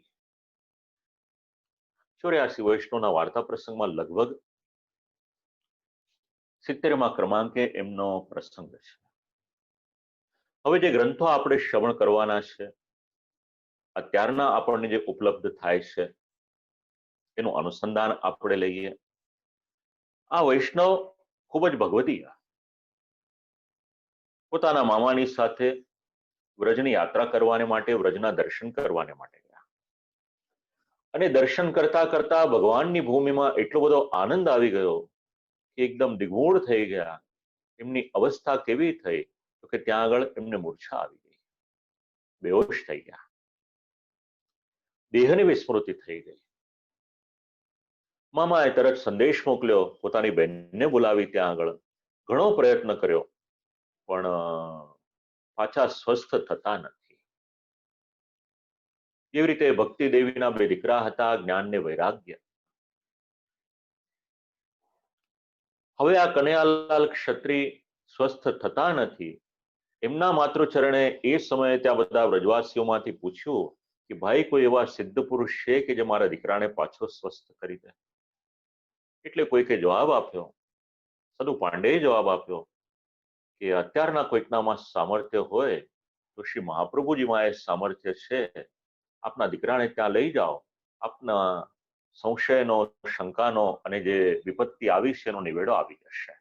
84 વૈષ્ણવના વાર્તા પ્રસંગમાં લગભગ 70મા ક્રમાંકે એમનો પ્રસંગ છે. હવે જે ગ્રંથો આપણે શ્રવણ કરવાના છે, અત્યારના આપણને જે ઉપલબ્ધ થાય છે એનું અનુસંધાન આપણે લઈએ. આ વૈષ્ણવ ખૂબ જ ભગવદીય, પોતાના મામાની સાથે વ્રજની યાત્રા કરવાને માટે, વ્રજના દર્શન કરવાને માટે ગયા. અને દર્શન કરતા કરતા ભગવાનની ભૂમિમાં એટલો બધો આનંદ આવી ગયો કે એકદમ દિગમૂઢ થઈ ગયા. એમની અવસ્થા કેવી થઈ તો કે ત્યાં આગળ એમને મૂર્છા આવી ગઈ, બેહોશ થઈ ગયા, દેહની વિસ્મૃતિ થઈ ગઈ. મામાએ તરત સંદેશ મોકલ્યો, પોતાની બહેનને બોલાવી ત્યાં આગળ ઘણો પ્રયત્ન કર્યો, પણ પાછા સ્વસ્થ થતા નથી. એવી રીતે ભક્તિ દેવીના બે દીકરા હતા, જ્ઞાન ને વૈરાગ્ય. હવે આ કનૈયાલાલ ક્ષત્રિય સ્વસ્થ થતા નથી. એમના માતૃચરણે એ સમયે ત્યાં બધા વ્રજવાસીઓમાંથી પૂછ્યું કે ભાઈ કોઈ એવા સિદ્ધ પુરુષ છે કે જે મારા દીકરાને પાછો સ્વસ્થ કરી દે. એટલે કોઈકે જવાબ આપ્યો, સદુ પાંડેએ જવાબ આપ્યો કે અત્યારના કોઈકનામાં સામર્થ્ય હોય તો શ્રી મહાપ્રભુજીમાં એ સામર્થ્ય છે. આપના દીકરાને ત્યાં લઈ જાઓ, આપના સંશયનો, શંકાનો અને જે વિપત્તિ આવી છે એનો નિવેડો આવી જશે.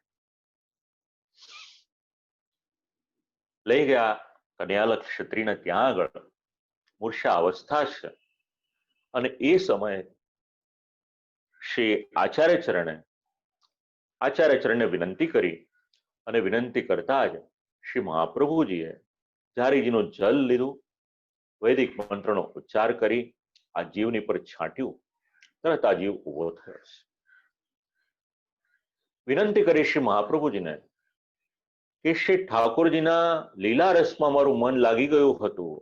લઈ ગયા કનૈયાલાલ ક્ષત્રિયને ત્યાં આગળ. મૂર્છા અવસ્થા છે. અને એ સમયે શ્રી આચાર્ય ચરણે વિનંતી કરી, અને વિનંતી કરતા જ શ્રી મહાપ્રભુજીએ જારીજીનું જલ લીધું, વૈદિક મંત્રનો ઉચ્ચાર કરી આ જીવની પર છાંટ્યું. તરત આ જીવ ઉભો થયો છે. વિનંતી કરી શ્રી મહાપ્રભુજીને કે શ્રી ઠાકોરજીના લીલા રસમાં મારું મન લાગી ગયું હતું,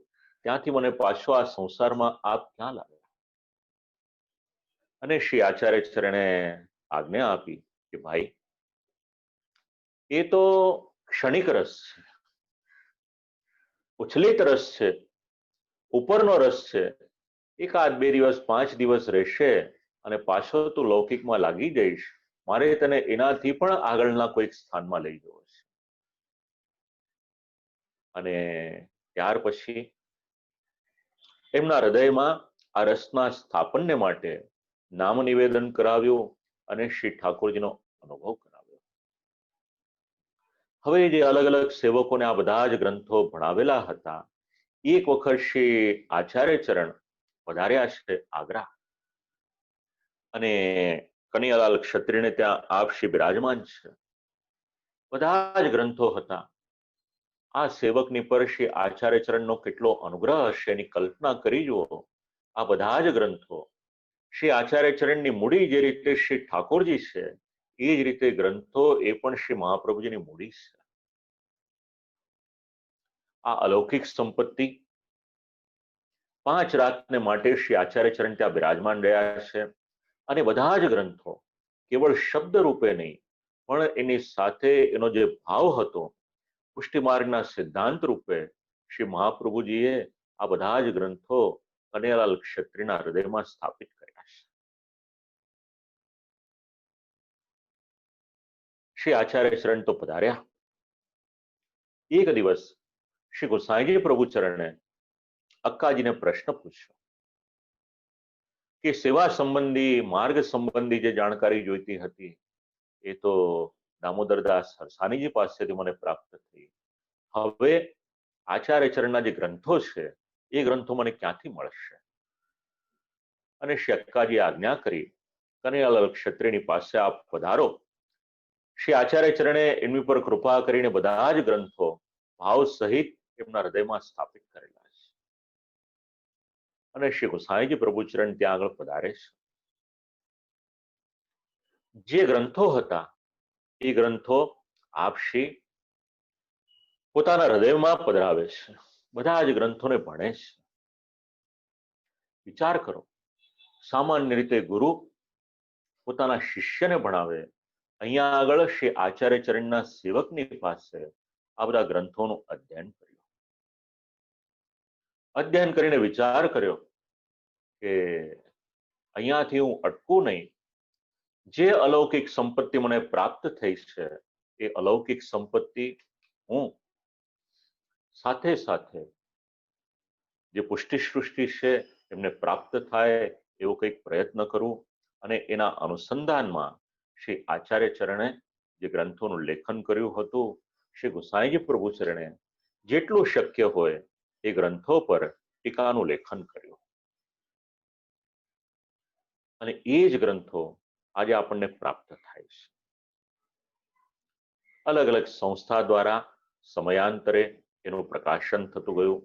ત્યાંથી મને પાછો આ સંસારમાં આપ ક્યાં લાવ્યા? અને શ્રી આચાર્ય ચરણે આજ્ઞા આપી કે ભાઈ એ તો ક્ષણિક રસ છે, ઉછલિત રસ છે, ઉપરનો રસ છે. એકાદ 2 દિવસ 5 દિવસ રહેશે અને પાછો તું લૌકિકમાં લાગી જઈશ. મારે તને એનાથી પણ આગળના કોઈક સ્થાનમાં લઈ જવો છે. અને ત્યાર પછી એમના હૃદયમાં આ રસના સ્થાપનને માટે નામ નિવેદન કરાવ્યું અને શ્રી ઠાકોરજીનો અનુભવ કરાવ્યો. હવે જે અલગ અલગ સેવકોને આ બધા જ ગ્રંથો ભણાવેલા હતા, એક વખત શ્રી આચાર્ય ચરણ પધાર્યા છે આગ્રા, અને કનૈયાલાલ ક્ષત્રિયને ત્યાં આપ શ્રી બિરાજમાન છે. બધા જ ગ્રંથો હતા. આ સેવકની પર શ્રી આચાર્ય ચરણનો કેટલો અનુગ્રહ હશે એની કલ્પના કરી જુઓ. આ બધા જ ગ્રંથો શ્રી આચાર્ય ચરણની મૂડી જે રીતે શ્રી ઠાકોરજી છે, એ જ રીતે ગ્રંથો એ પણ શ્રી મહાપ્રભુજીની મૂડી છે. આ અલૌકિક સંપત્તિ 5 રાતને માટે શ્રી આચાર્ય ચરણ ત્યાં બિરાજમાન રહ્યા છે. અને બધા જ ગ્રંથો કેવળ શબ્દ રૂપે નહીં, પણ એની સાથે એનો જે ભાવ હતો, પુષ્ટિ માર્ગના સિદ્ધાંત રૂપે શ્રી મહાપ્રભુજીએ આ બધા જ ગ્રંથો કનૈયાલાલ ક્ષત્રિયના હૃદયમાં સ્થાપિત કર્યા છે. શ્રી આચાર્ય ચરણ તો પધાર્યા. એક દિવસ શ્રી ગોસાઈજી પ્રભુ ચરણે અક્કાજીને પ્રશ્ન પૂછ્યો કે સેવા સંબંધી, માર્ગ સંબંધી જે જાણકારી જોઈતી હતી એ તો દામોદરદાસ હરસાણીજી પાસેથી મને પ્રાપ્ત થઈ. હવે આચાર્ય ચરણના જે ગ્રંથો છે એ ગ્રંથો મને ક્યાંથી મળશે? અને શ્રી અક્કાજીએ આજ્ઞા કરી, કનૈયાલાલ ક્ષત્રિયની પાસે આપ પધારો. શ્રી આચાર્ય ચરણે એમની પર કૃપા કરીને બધા જ ગ્રંથો ભાવ સહિત એમના હૃદયમાં સ્થાપિત કરેલા છે. અને શ્રી ગોસાઈજી પ્રભુચરણ ત્યાં આગળ પધારે છે. જે ગ્રંથો હતા એ ગ્રંથો આપ શ્રી પોતાના હૃદયમાં પધરાવે છે. બધા જ ગ્રંથોને ભણે છે. વિચાર કરો, સામાન્ય રીતે ગુરુ પોતાના શિષ્યને ભણાવે, અહીંયા આગળ શ્રી આચાર્ય ચરણના સેવકની પાસે આ બધા ગ્રંથોનું અધ્યયન કર્યું. અધ્યયન કરીને વિચાર કર્યો કે અહીંયાથી હું અટકું નહીં. જે અલૌકિક સંપત્તિ મને પ્રાપ્ત થઈ છે એ અલૌકિક સંપત્તિ હું સાથે સાથે જે પુષ્ટિ સૃષ્ટિ છે એમને પ્રાપ્ત થાય એવો કંઈક પ્રયત્ન કરું. અને એના અનુસંધાનમાં શ્રી આચાર્ય ચરણે જે ગ્રંથોનું લેખન કર્યું હતું, શ્રી ગોસાઈજી પ્રભુ ચરણે જેટલું શક્ય હોય એ ગ્રંથો પર ટીકાનું લેખન કર્યું. અને એ જ ગ્રંથો આજે આપણને પ્રાપ્ત થાય છે. અલગ અલગ સંસ્થા દ્વારા સમયાંતરે એનું પ્રકાશન થતું ગયું,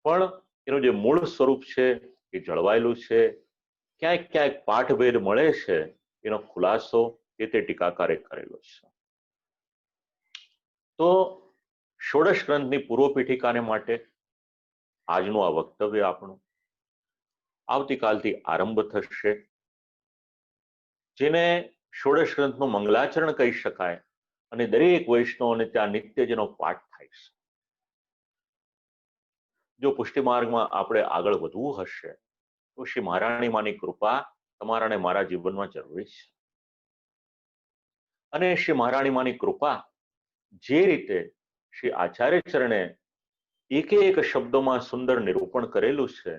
પણ એનું જે મૂળ સ્વરૂપ છે એ જળવાયેલું છે. ક્યાંક ક્યાંક પાઠભેદ મળે છે, એનો ખુલાસો તે ટીકાકારે કરેલો છે. તો ષોડશ ગ્રંથની પૂર્વ પીઠિકાને માટે આજનું આ વક્તવ્ય આપણું આવતીકાલથી આરંભ થશે, જેને ષોડશ ગ્રંથનું મંગલાચરણ કહી શકાય અને દરેક વૈષ્ણવને ત્યાં નિત્ય જેનો પાઠ થાય છે. જો પુષ્ટિ માર્ગમાં આપણે આગળ વધવું હશે તો શ્રી મહારાણી માની કૃપા તમારા અને મારા જીવનમાં જરૂરી છે. અને શ્રી મહારાણી માની કૃપા જે રીતે શ્રી આચાર્ય ચરણે એક એક શબ્દોમાં સુંદર નિરૂપણ કરેલું છે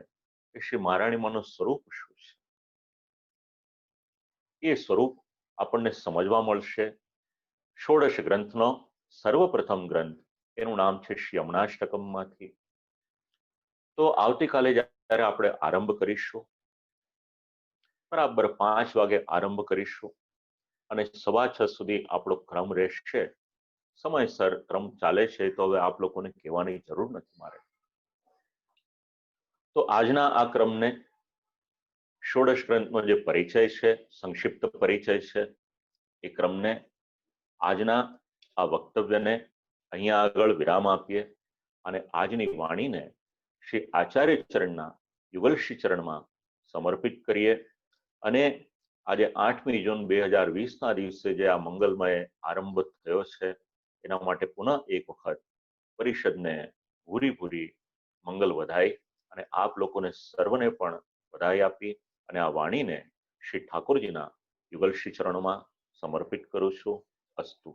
કે શ્રી મહારાણી માનું સ્વરૂપ શું છે, એ સ્વરૂપ આપણને સમજવા મળશે. ષોડશ ગ્રંથનો સર્વપ્રથમ ગ્રંથ, એનું નામ છે શ્રી યમનાષ્ટકમમાંથી. તો આવતીકાલે જ્યારે આપણે આરંભ કરીશું, બરાબર 5 વાગે આરંભ કરીશું અને 6:15 સુધી આપણો ક્રમ રહેશે. સમયસર ક્રમ ચાલે છે તો હવે આપ લોકોને કહેવાની જરૂર નથી મારે. તો આજના આ ક્રમને ષોડશ ગ્રંથનો જે પરિચય છે, સંક્ષિપ્ત પરિચય છે, એ ક્રમને આજના આ વક્તવ્યને અહીંયા આગળ વિરામ આપીએ અને આજની વાણીને શ્રી આચાર્ય ચરણના યુગલશ્રી ચરણમાં સમર્પિત કરીએ. અને આજે 8મી જૂન 2020ના દિવસે જે આ મંગલમય આરંભ થયો છે, એના માટે પુનઃ એક વખત પરિષદને ભૂરી ભૂરી મંગલ વધાઈ અને આપ લોકોને સર્વને પણ વધાઈ આપી અને આ વાણીને શ્રી ઠાકોરજીના યુગલશ્રી ચરણોમાં સમર્પિત કરું છું. અસ્તુ.